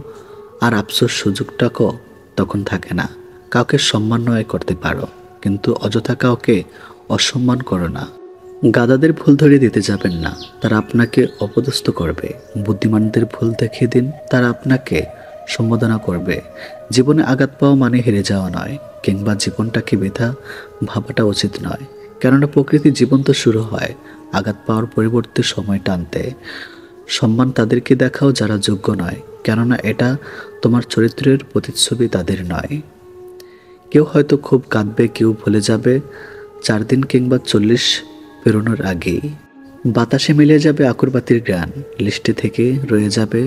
আর আফসোস সুযোগটাও তখন থাকে না। কাউকে সম্মানই করতে পারো, কিন্তু অযথা কাউকে অসম্মান করো না। গাধাদের ভুল ধরিয়ে দিতে যাবেন না, তারা আপনাকে অপদস্থ করবে। বুদ্ধিমানদের ভুল দেখিয়ে দিন, তারা আপনাকে সম্বোধনা করবে। জীবনে আঘাত পাওয়া মানে হেরে যাওয়া নয়, কিংবা জীবনটাকে বৃথা ভাবাটা উচিত নয়। কেননা প্রকৃতি জীবন তো শুরু হয় আঘাত পাওয়ার পরিবর্তে সময় টানতে। সম্মান তাদেরকে দেখাও যারা যোগ্য নয়, কেননা এটা তোমার চরিত্রের প্রতিচ্ছবি, তাদের নয়। কেউ হয়তো খুব কাঁদবে, কেউ ভুলে যাবে 4 দিন কিংবা 40 পেরোনোর আগেই। বাতাসে মিলে যাবে আকরবাতির গান, লিস্টে থেকে রয়ে যাবে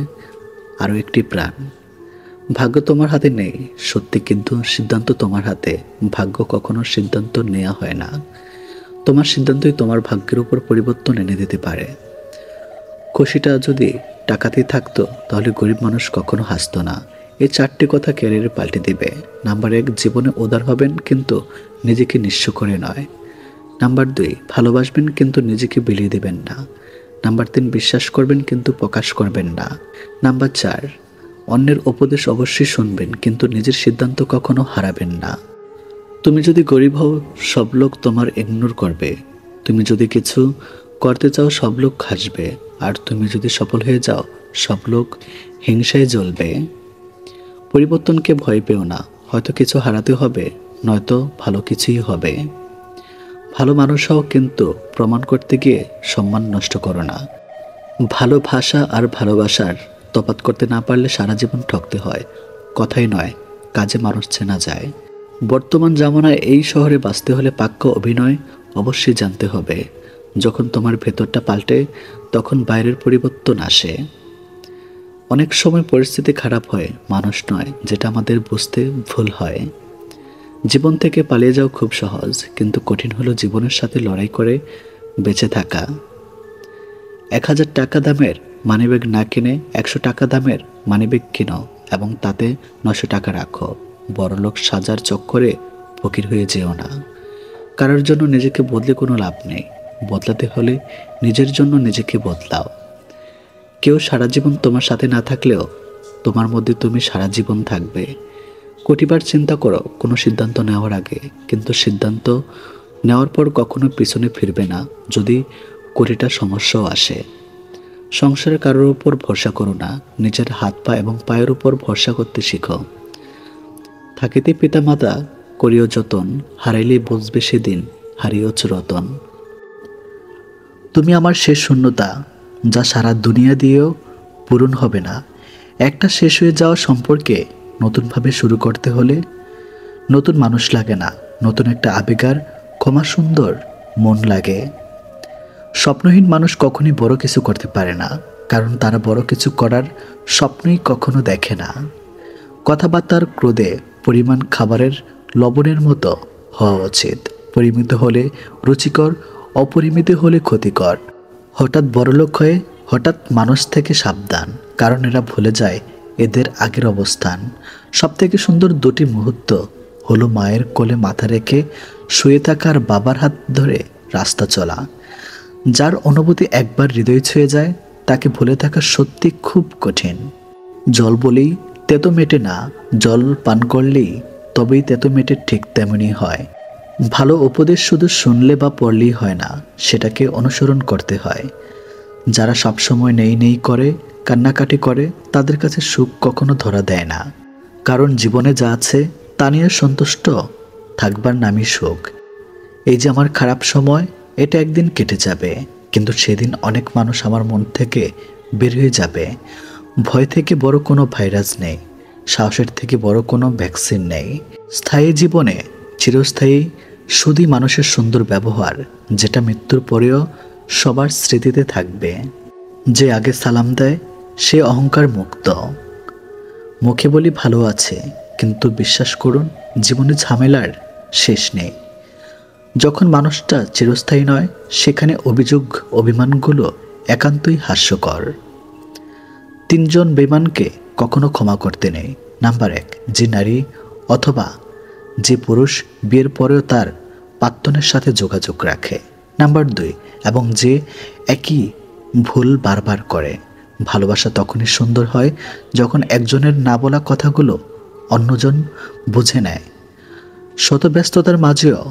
আরও একটি প্রাণ। ভাগ্য তোমার হাতে নেই সত্যি, কিন্তু সিদ্ধান্ত তোমার হাতে। ভাগ্য কখনো সিদ্ধান্ত নেওয়া হয় না, তোমার সিদ্ধান্তই তোমার ভাগ্যের উপর পরিবর্তন এনে দিতে পারে। খুশিটা যদি টাকাতেই থাকতো, তাহলে গরিব মানুষ কখনো হাসতো না। এই 4টি কথা ক্যারিয়ারে পাল্টে দিবে। নাম্বার 1, জীবনে উদার হবেন, কিন্তু নিজেকে নিঃস্ব করে নয়। নাম্বার 2, ভালোবাসবেন কিন্তু নিজেকে বিলিয়ে দেবেন না। নাম্বার 3, বিশ্বাস করবেন কিন্তু প্রকাশ করবেন না। নাম্বার 4, অন্যের উপদেশ অবশ্যই শুনবেন, কিন্তু নিজের সিদ্ধান্ত কখনো হারাবেন না। তুমি যদি গরিব হও, সব লোক তোমার ইগনোর করবে। তুমি যদি কিছু করতে চাও, সব লোক হাসবে। আর তুমি যদি সফল হয়ে যাও, সব লোক হিংসায় জ্বলবে। পরিবর্তনকে ভয় পেও না, হয়তো কিছু হারাতে হবে, নয়তো ভালো কিছুই হবে। ভালো মানুষ হও, কিন্তু প্রমাণ করতে গিয়ে সম্মান নষ্ট করো না। ভালো ভাষা আর ভালোবাসার তফাৎ করতে না পারলে সারা জীবন ঠকতে হয়। কথাই নয়, কাজে মানুষ চেনা যায়। বর্তমান জামানায় এই শহরে বাঁচতে হলে পাক্কা অভিনয় অবশ্যই জানতে হবে। যখন তোমার ভেতরটা পাল্টে, তখন বাইরের পরিবর্তন আসে। অনেক সময় পরিস্থিতি খারাপ হয়, মানুষ নয়, যেটা আমাদের বুঝতে ভুল হয়। জীবন থেকে পালিয়ে যাওয়া খুব সহজ, কিন্তু কঠিন হলো জীবনের সাথে লড়াই করে বেঁচে থাকা। 1000 টাকা দামের মানিব্যাগ না কিনে 100 টাকা দামের মানিব্যাগ কিনো, এবং তাতে 900 টাকা রাখো। বড়লোক সাজার চক্করে ফকির হয়ে যেও না। কারোর জন্য নিজেকে বদলে কোনো লাভ নেই, বদলাতে হলে নিজের জন্য নিজেকে বদলাও। কেউ সারা জীবন তোমার সাথে না থাকলেও তোমার মধ্যে তুমি সারা জীবন থাকবে। কোটিবার চিন্তা করো কোনো সিদ্ধান্ত নেওয়ার আগে, কিন্তু সিদ্ধান্ত নেওয়ার পর কখনো পিছনে ফিরবে না যদি কোটিটা সমস্যাও আসে। সংসারে কারোর উপর ভরসা করো না, নিজের হাত পা এবং পায়ের উপর ভরসা করতে শিখো। থাকিতে পিতামাতা করিও যতন, হারাইলে বুঝবে সেদিন হারিয়েছ রতন। তুমি আমার শেষ শূন্যতা, যা সারা দুনিয়া দিয়েও পূরণ হবে না। একটা শেষ হয়ে যাওয়া সম্পর্কে নতুনভাবে শুরু করতে হলে নতুন মানুষ লাগে না, নতুন একটা আবেগার ক্ষমা সুন্দর মন লাগে। স্বপ্নহীন মানুষ কখনই বড় কিছু করতে পারে না, কারণ তারা বড় কিছু করার স্বপ্নই কখনো দেখে না। কথাবার্তার ক্রোধে পরিমাণ খাবারের লবণের মতো হওয়া উচিত। পরিমিত হলে রুচিকর, অপরিমিত হলে ক্ষতিকর। হঠাৎ বড়লোক হয়ে হঠাৎ মানুষ থেকে সাবধান, কারণ এরা ভুলে যায় এদের আগের অবস্থান। সবথেকে সুন্দর দুটি মুহূর্ত হলো মায়ের কোলে মাথা রেখে শুয়ে থাকার, বাবার হাত ধরে রাস্তা চলা। যার অনুভূতি একবার হৃদয় ছুঁয়ে যায় তাকে ভুলে থাকা সত্যি খুব কঠিন। জল বলেই তেতো মেটে না, জল পান করলেই তবেই তেতো মেটে, ঠিক তেমনই হয়। ভালো উপদেশ শুধু শুনলে বা পড়লেই হয় না, সেটাকে অনুসরণ করতে হয়। যারা সবসময় নেই নেই করে, কান্নাকাটি করে, তাদের কাছে সুখ কখনো ধরা দেয় না। কারণ জীবনে যা আছে তা নিয়ে সন্তুষ্ট থাকবার নামই সুখ। এই যে আমার খারাপ সময়, এটা একদিন কেটে যাবে, কিন্তু সেদিন অনেক মানুষ আমার মন থেকে বের হয়ে যাবে। ভয় থেকে বড় কোনো ভাইরাস নেই, সাহসের থেকে বড় কোনো ভ্যাকসিন নেই। স্থায়ী জীবনে চিরস্থায়ী শুধুই মানুষের সুন্দর ব্যবহার, যেটা মৃত্যুর পরেও সবার স্মৃতিতে থাকবে। যে আগে সালাম দেয় সে অহংকার মুক্ত। মুখে বলি ভালো আছে, কিন্তু বিশ্বাস করুন জীবনে ঝামেলার শেষ নেই। যখন মানুষটা চিরস্থায়ী নয়, সেখানে অভিযোগ অভিমানগুলো একান্তই হাস্যকর। 3 জন বেঈমানকে কখনো ক্ষমা করতে নেই। নাম্বার 1, যে নারী অথবা যে পুরুষ বিয়ের পরেও তার প্রাক্তনের সাথে যোগাযোগ রাখে। নাম্বার 2, এবং যে একই ভুল বারবার করে। ভালোবাসা তখনই সুন্দর হয় যখন একজনের না বলা কথাগুলো অন্যজন বুঝে নেয়। শত ব্যস্ততার মাঝেও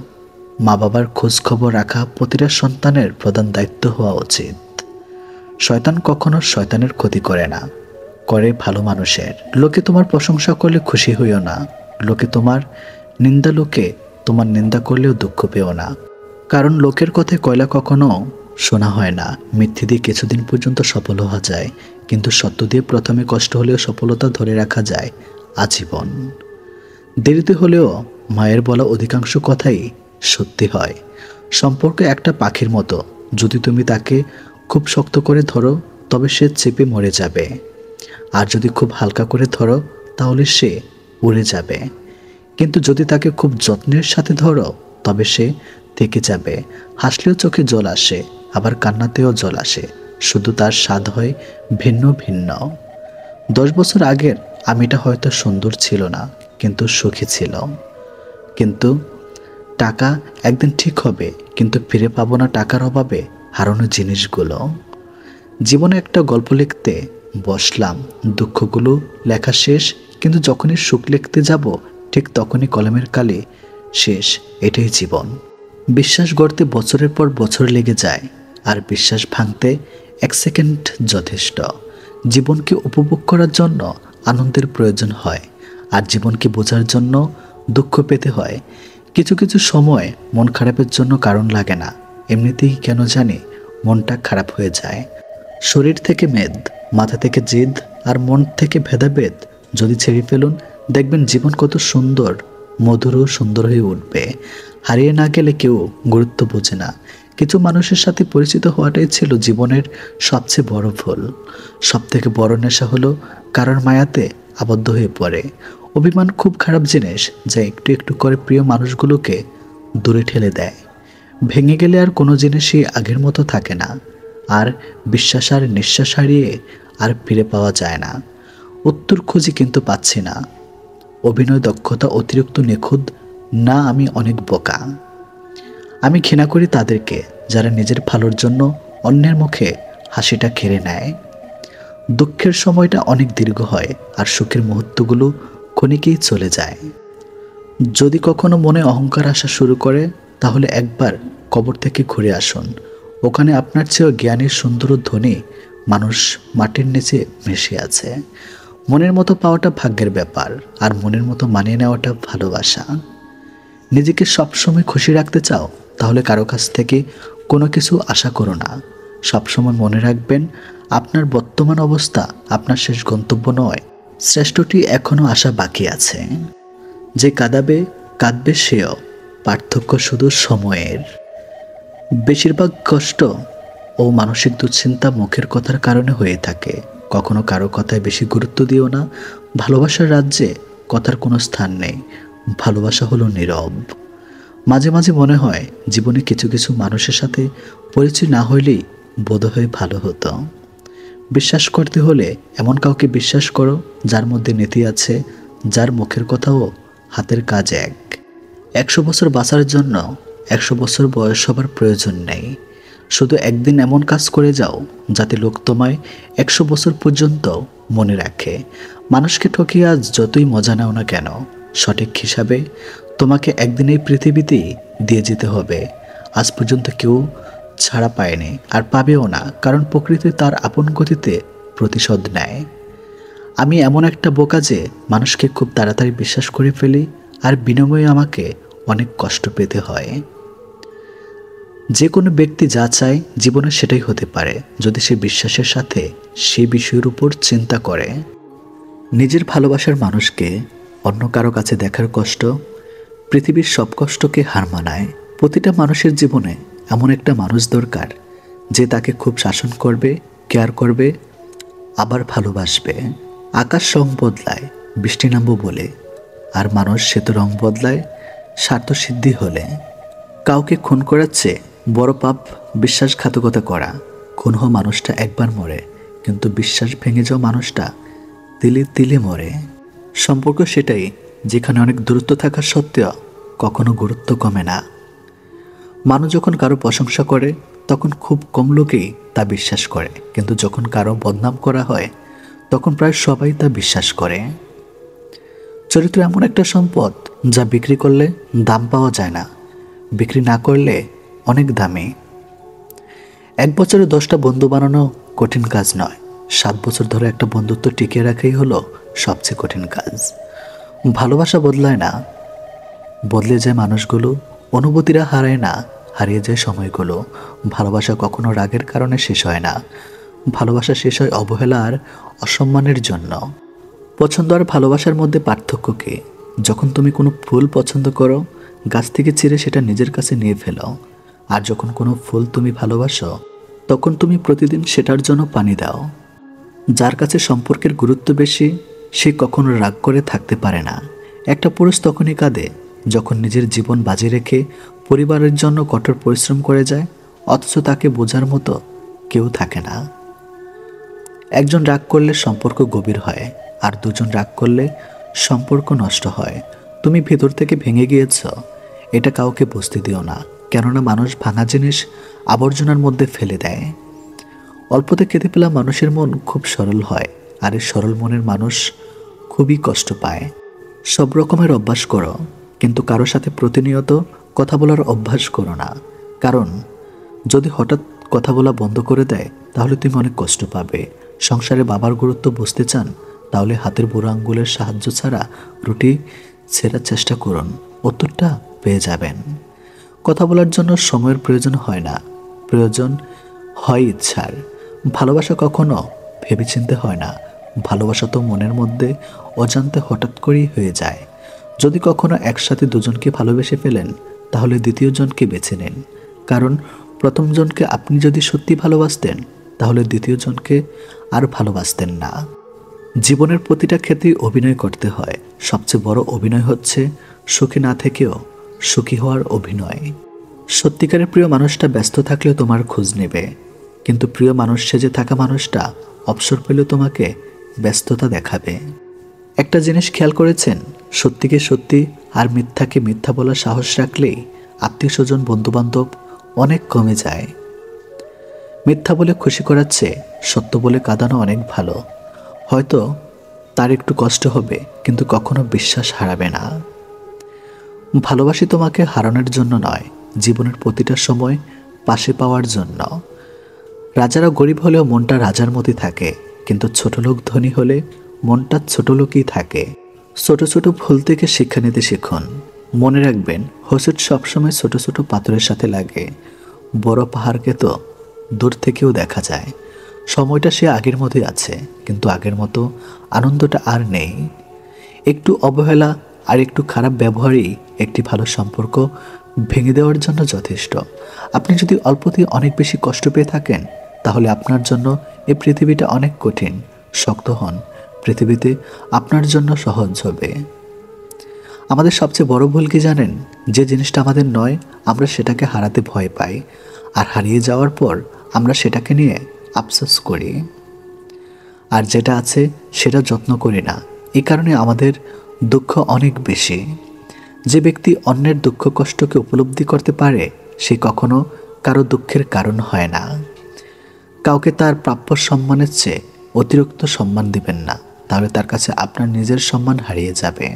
মা বাবার খোঁজ খবর রাখা প্রতিটা সন্তানের প্রধান দায়িত্ব হওয়া উচিত। শয়তান কখনো শয়তানের ক্ষতি করে না, করে ভালো মানুষের। লোকে তোমার প্রশংসা করলে খুশি হইও না, লোকে তোমার নিন্দা করলেও দুঃখ পেও না। কারণ লোকের কথায় কয়লা কখনো শোনা হয় না। মিথ্যে দিয়ে কিছুদিন পর্যন্ত সফল হওয়া যায়, কিন্তু সত্য দিয়ে প্রথমে কষ্ট হলেও সফলতা ধরে রাখা যায় আজীবন। দেরিতে হলেও মায়ের বলা অধিকাংশ কথাই সত্যি হয়। সম্পর্ক একটা পাখির মতো, যদি তুমি তাকে খুব শক্ত করে ধরো তবে সে চেপে মরে যাবে, আর যদি খুব হালকা করে ধরো তাহলে সে উড়ে যাবে। কিন্তু যদি তাকে খুব যত্নের সাথে ধরো তবে সে থেকে যাবে। হাসলেও চোখে জল আসে, আবার কান্নাতেও জল আসে, শুধু তার স্বাদ হয় ভিন্ন ভিন্ন। 10 বছর আগের আমিটা হয়তো সুন্দর ছিল না, কিন্তু সুখী ছিল। কিন্তু টাকা একদিন ঠিক হবে, কিন্তু ফিরে পাবো না টাকার অভাবে হারানো জিনিসগুলো। জীবনে একটা গল্প লিখতে বসলাম, দুঃখগুলো লেখা শেষ, কিন্তু যখনই সুখ লিখতে যাব ঠিক তখনই কলমের কালি শেষ। এটাই জীবন। বিশ্বাস গড়তে বছরের পর বছর লেগে যায়, আর বিশ্বাস ভাঙতে 1 সেকেন্ড যথেষ্ট। জীবনকে উপভোগ করার জন্য আনন্দের প্রয়োজন হয়, আর জীবনকে বোঝার জন্য দুঃখ পেতে হয়। কিছু কিছু সময় মন খারাপের জন্য কারণ লাগে না, এমনিতেই কেন জানি মনটা খারাপ হয়ে যায়। শরীর থেকে মেদ, মাথা থেকে জিদ, আর মন থেকে ভেদাভেদ যদি ছেড়ে ফেলুন, দেখবেন জীবন কত সুন্দর, মধুর ও সুন্দর হয়ে উঠবে। হারিয়ে না গেলে কেউ গুরুত্ব বোঝে না। কিছু মানুষের সাথে পরিচিত হওয়াটাই ছিল জীবনের সবচেয়ে বড় ভুল। সবথেকে বড় নেশা হলো কারোর মায়াতে আবদ্ধ হয়ে পড়ে। অভিমান খুব খারাপ জিনিস, যা একটু একটু করে প্রিয় মানুষগুলোকে দূরে ঠেলে দেয়। ভেঙে গেলে আর কোনো জিনিসই আগের মতো থাকে না, আর বিশ্বাস আর নিঃশ্বাস হারিয়ে আর ফিরে পাওয়া যায় না। উত্তর খুঁজি কিন্তু পাচ্ছি না। অভিনয় দক্ষতা অতিরিক্ত নিখুঁত না, আমি অনেক বোকা। আমি ঘৃণা করি তাদেরকে যারা নিজের ভালোর জন্য অন্যের মুখে হাসিটা কেড়ে নেয়। দুঃখের সময়টা অনেক দীর্ঘ হয়, আর সুখের মুহূর্তগুলো ক্ষণিকেই চলে যায়। যদি কখনো মনে অহংকার আসা শুরু করে, তাহলে একবার কবর থেকে ঘুরে আসুন। ওখানে আপনার চেয়েও জ্ঞানীর সুন্দর ধ্বনি মানুষ মাটির নিচে মিশে আছে। মনের মতো পাওয়াটা ভাগ্যের ব্যাপার, আর মনের মতো মানিয়ে নেওয়াটা ভালোবাসা। নিজেকে সবসময় খুশি রাখতে চাও, তাহলে কারো কাছ থেকে কোনো কিছু আশা করো না। সবসময় মনে রাখবেন, আপনার বর্তমান অবস্থা আপনার শেষ গন্তব্য নয়, শ্রেষ্ঠটি এখনও আসা বাকি আছে। যে কাঁদবে সেও, পার্থক্য শুধু সময়ের। বেশিরভাগ কষ্ট ও মানসিক দুশ্চিন্তা মুখের কথার কারণে হয়ে থাকে। কখনো কারো কথায় বেশি গুরুত্ব দিও না। ভালোবাসার রাজ্যে কথার কোনো স্থান নেই। ভালোবাসা হলো নীরব। মাঝে মাঝে মনে হয় জীবনে কিছু কিছু মানুষের সাথে পরিচয় না হইলেই বোধহয় ভালো হতো। বিশ্বাস করতে হলে এমন কাউকে বিশ্বাস করো যার মধ্যে নীতি আছে, যার মুখের কথাও হাতের কাজ এক। 100 বছর বাঁচার জন্য 100 বছর বয়স হবার প্রয়োজন নেই। শুধু একদিন এমন কাজ করে যাও যাতে লোক তোমায় 100 বছর পর্যন্ত মনে রাখে। মানুষকে ঠকিয়ে আজ যতই মজা নাও না কেন, সঠিক হিসাবে তোমাকে একদিন এই পৃথিবীতেই দিয়ে যেতে হবে। আজ পর্যন্ত কেউ ছাড়া পায়নি, আর পাবেও না, কারণ প্রকৃতি তার আপন গতিতে প্রতিশোধ নেয়। আমি এমন একটা বোকা যে মানুষকে খুব তাড়াতাড়ি বিশ্বাস করে ফেলি, আর বিনিময়ে আমাকে অনেক কষ্ট পেতে হয়। যে কোনো ব্যক্তি যা চায় জীবনে সেটাই হতে পারে, যদি সে বিশ্বাসের সাথে সেই বিষয়ের উপর চিন্তা করে। নিজের ভালোবাসার মানুষকে অন্য কারো কাছে দেখার কষ্ট পৃথিবীর সব কষ্টকে হার মানায়। প্রতিটা মানুষের জীবনে এমন একটা মানুষ দরকার যে তাকে খুব শাসন করবে, কেয়ার করবে, আবার ভালোবাসবে। আকাশ রং বদলায় বৃষ্টি নামবো বলে, আর মানুষ সে তো রং বদলায় স্বার্থ সিদ্ধি হলে। কাউকে খুন করাচ্ছে বড় পাপ বিশ্বাসঘাতকতা করা। খুন হওয়া মানুষটা একবার মরে, কিন্তু বিশ্বাস ভেঙে যাওয়া মানুষটা তিলে তিলে মরে। সম্পর্ক সেটাই যেখানে অনেক দূরত্ব থাকা সত্ত্বেও কখনো গুরুত্ব কমে না। মানুষ যখন কারো প্রশংসা করে তখন খুব কম লোকেই তা বিশ্বাস করে, কিন্তু যখন কারো বদনাম করা হয় তখন প্রায় সবাই তা বিশ্বাস করে। চরিত্র এমন একটা সম্পদ যা বিক্রি করলে দাম পাওয়া যায় না, বিক্রি না করলে অনেক দামি। 1 বছরে 10টা বন্ধু বানানো কঠিন কাজ নয়, 7 বছর ধরে একটা বন্ধুত্ব টিকিয়ে রাখাই হলো সবচেয়ে কঠিন কাজ। ভালোবাসা বদলায় না, বদলে যায় মানুষগুলো। অনুভূতিরা হারায় না, হারিয়ে যায় সময়গুলো। ভালোবাসা কখনো রাগের কারণে শেষ হয় না, ভালোবাসা শেষ হয় অবহেলা আর অসম্মানের জন্য। পছন্দ আর ভালোবাসার মধ্যে পার্থক্য কি? যখন তুমি কোনো ফুল পছন্দ করো, গাছ থেকে ছিঁড়ে সেটা নিজের কাছে নিয়ে ফেলো। আর যখন কোনো ফুল তুমি ভালোবাসো, তখন তুমি প্রতিদিন সেটার জন্য পানি দাও। যার কাছে সম্পর্কের গুরুত্ব বেশি, সে কখনো রাগ করে থাকতে পারে না। একটা পুরুষ তখনই কাঁদে যখন নিজের জীবন বাজি রেখে পরিবারের জন্য কঠোর পরিশ্রম করে যায়, অথচ তাকে বোঝার মতো কেউ থাকে না। একজন রাগ করলে সম্পর্ক গভীর হয়, আর দুজন রাগ করলে সম্পর্ক নষ্ট হয়। তুমি ভেতর থেকে ভেঙে গিয়েছ, এটা কাউকে বুঝতে দিও না, কেননা মানুষ ভাঙা জিনিস আবর্জনার মধ্যে ফেলে দেয়। অল্পতে কেঁদে ফেলা মানুষের মন খুব সরল হয়, আর এই সরল মনের মানুষ খুবই কষ্ট পায়। সব রকমের অভ্যাস করো, কিন্তু কারো সাথে প্রতিনিয়ত কথা বলার অভ্যাস করো না, কারণ যদি হঠাৎ কথা বলা বন্ধ করে দেয় তাহলে তুমি অনেক কষ্ট পাবে। সংসারে বাবার গুরুত্ব বুঝতে চান, তাহলে হাতের বুড়ো আঙ্গুলের সাহায্য ছাড়া রুটি ছেঁড়ার চেষ্টা করুন, উত্তরটা পেয়ে যাবেন। কথা বলার জন্য সময়ের প্রয়োজন হয় না, প্রয়োজন হয় ইচ্ছার। ভালোবাসা কখনো ভেবেচিন্তে হয় না, ভালোবাসা তো মনের মধ্যে অজান্তে হঠাৎ করেই হয়ে যায়। যদি কখনো একসাথে দুজনকে ভালোবেসে ফেলেন, তাহলে দ্বিতীয় জনকে বেছে নিন, কারণ প্রথম জনকে আপনি যদি সত্যি ভালোবাসতেন, তাহলে দ্বিতীয় জনকে আর ভালোবাসতেন না। জীবনের প্রতিটা ক্ষেত্রেই অভিনয় করতে হয়। সবচেয়ে বড় অভিনয় হচ্ছে সুখী না থেকেও সুখী হওয়ার অভিনয়। সত্যিকারের প্রিয় মানুষটা ব্যস্ত থাকলেও তোমার খোঁজ নেবে, কিন্তু প্রিয় মানুষ সেজে থাকা মানুষটা অবসর পেলেও তোমাকে ব্যস্ততা দেখাবে। একটা জিনিস খেয়াল করেছেন, সত্যিকে সত্যি আর মিথ্যাকে মিথ্যা বলার সাহস রাখলেই আত্মীয় স্বজন বন্ধুবান্ধব অনেক কমে যায়। মিথ্যা বলে খুশি করাচ্ছে সত্য বলে কাঁদানো অনেক ভালো। হয়তো তার একটু কষ্ট হবে, কিন্তু কখনো বিশ্বাস হারাবে না। ভালোবাসি তোমাকে হারানোর জন্য নয়, জীবনের প্রতিটা সময় পাশে পাওয়ার জন্য। রাজারা গরিব হলেও মনটা রাজার মতোই থাকে, কিন্তু ছোট লোক ধনী হলে মনটা ছোট লোকই থাকে। ছোট ছোট ভুল থেকে শিক্ষা নিতে শিখুন। মনে রাখবেন, হোঁচট সবসময় ছোট ছোট পাথরের সাথে লাগে, বড় পাহাড়কে তো দূর থেকেও দেখা যায়। সময়টা সে আগের মতোই আছে, কিন্তু আগের মতো আনন্দটা আর নেই। একটু অবহেলা আর একটু খারাপ ব্যবহারই একটি ভালো সম্পর্ক ভেঙে দেওয়ার জন্য যথেষ্ট। আপনি যদি অল্পতেই অনেক বেশি কষ্ট পেয়ে থাকেন, তাহলে আপনার জন্য এই পৃথিবীটা অনেক কঠিন। শক্ত হন, পৃথিবীতে আপনার জন্য সহজ হবে। আমাদের সবচেয়ে বড় ভুল কি জানেন? যে জিনিসটা আমাদের নয়, আমরা সেটাকে হারাতে ভয় পাই, আর হারিয়ে যাওয়ার পর আমরা সেটাকে নিয়ে আফসোস করি। আর যেটা আছে সেটা যত্ন করি না, এই কারণে আমাদের দুঃখ অনেক বেশি। যে ব্যক্তি অন্যের দুঃখ কষ্টকে উপলব্ধি করতে পারে, সে কখনো কারো দুঃখের কারণ হয় না। কাউকে তার প্রাপ্য সম্মানের চেয়ে অতিরিক্ত সম্মান দিবেন না, তাহলে তার কাছে আপনার নিজের সম্মান হারিয়ে যাবে।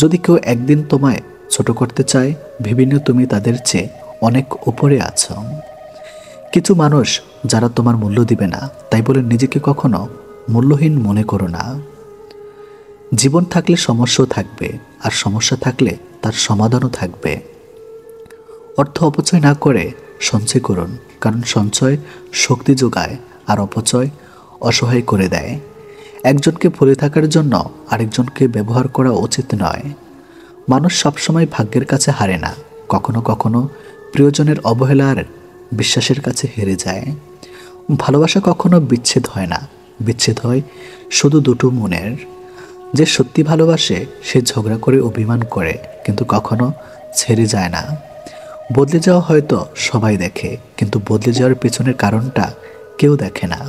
যদি কেউ একদিন তোমায় ছোট করতে চায়, ভেবে নিও তুমি তাদের চেয়ে অনেক উপরে আছো। কিছু মানুষ যারা তোমার মূল্য দিবে না, তাই বলে নিজেকে কখনো মূল্যহীন মনে করো না। জীবন থাকলে সমস্যাও থাকবে, আর সমস্যা থাকলে তার সমাধানও থাকবে। অর্থ অপচয় না করে সঞ্চয় করুন, কারণ সঞ্চয় শক্তি যোগায় আর অপচয় অসহায় করে দেয়। একজনকে ভুলে থাকার জন্য আরেকজনকে ব্যবহার করা উচিত নয়। মানুষ সবসময় ভাগ্যের কাছে হারে না, কখনো কখনো প্রিয়জনের অবহেলা আর বিশ্বাসের কাছে হেরে যায়। ভালোবাসা কখনো বিচ্ছেদ হয় না, বিচ্ছেদ হয় শুধু দুটো মনের। যে সত্যি ভালোবাসে সে ঝগড়া করে অভিমান করে, কিন্তু কখনো ছেড়ে যায় না। বদলে যাওয়া হয়তো সবাই দেখে, কিন্তু বদলে যাওয়ার পেছনের কারণটা কেউ দেখে না।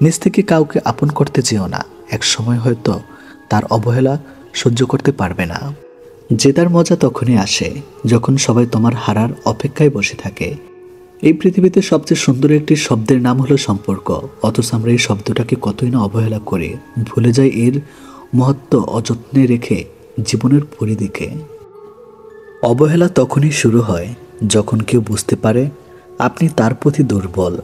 নিজ থেকে কাউকে আপন করতে যেও না, এক সময় হয়তো তার অবহেলা সহ্য করতে পারবে না। জেতার মজা তখনই আসে যখন সবাই তোমার হারার অপেক্ষায় বসে থাকে। এই পৃথিবীতে সবচেয়ে সুন্দর একটি শব্দের নাম হলো সম্পর্ক, অথচ আমরা এই শব্দটাকে কতই না অবহেলা করি, ভুলে যাই এর মহত্ব অযত্নে রেখে জীবনের পরিধিকে। অবহেলা তখনই শুরু হয় যখন কেউ বুঝতে পারে আপনি তার প্রতি দুর্বল।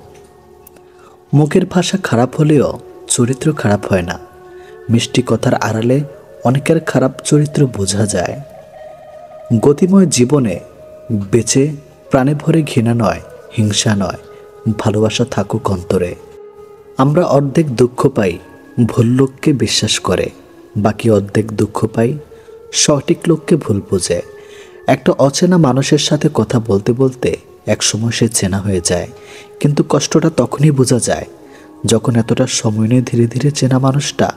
মুখের ভাষা খারাপ হলেও চরিত্র খারাপ হয় না। মিষ্টি কথার আড়ালে অনেকের খারাপ চরিত্র বোঝা যায়। গতিময় জীবনে বেঁচে প্রাণে ভরে ঘৃণা নয়, হিংসা নয়, ভালোবাসা থাকুক অন্তরে। আমরা অর্ধেক দুঃখ পাই ভুল লোককে বিশ্বাস করে, বাকি অর্ধেক দুঃখ পাই সঠিক লোককে ভুল বোঝে। একটা অচেনা মানুষের সাথে কথা বলতে বলতে একসময় সে চেনা হয়ে যায়, কিন্তু কষ্টটা তখনই বোঝা যায় যখন এতটা সময় নিয়ে ধীরে ধীরে চেনা মানুষটা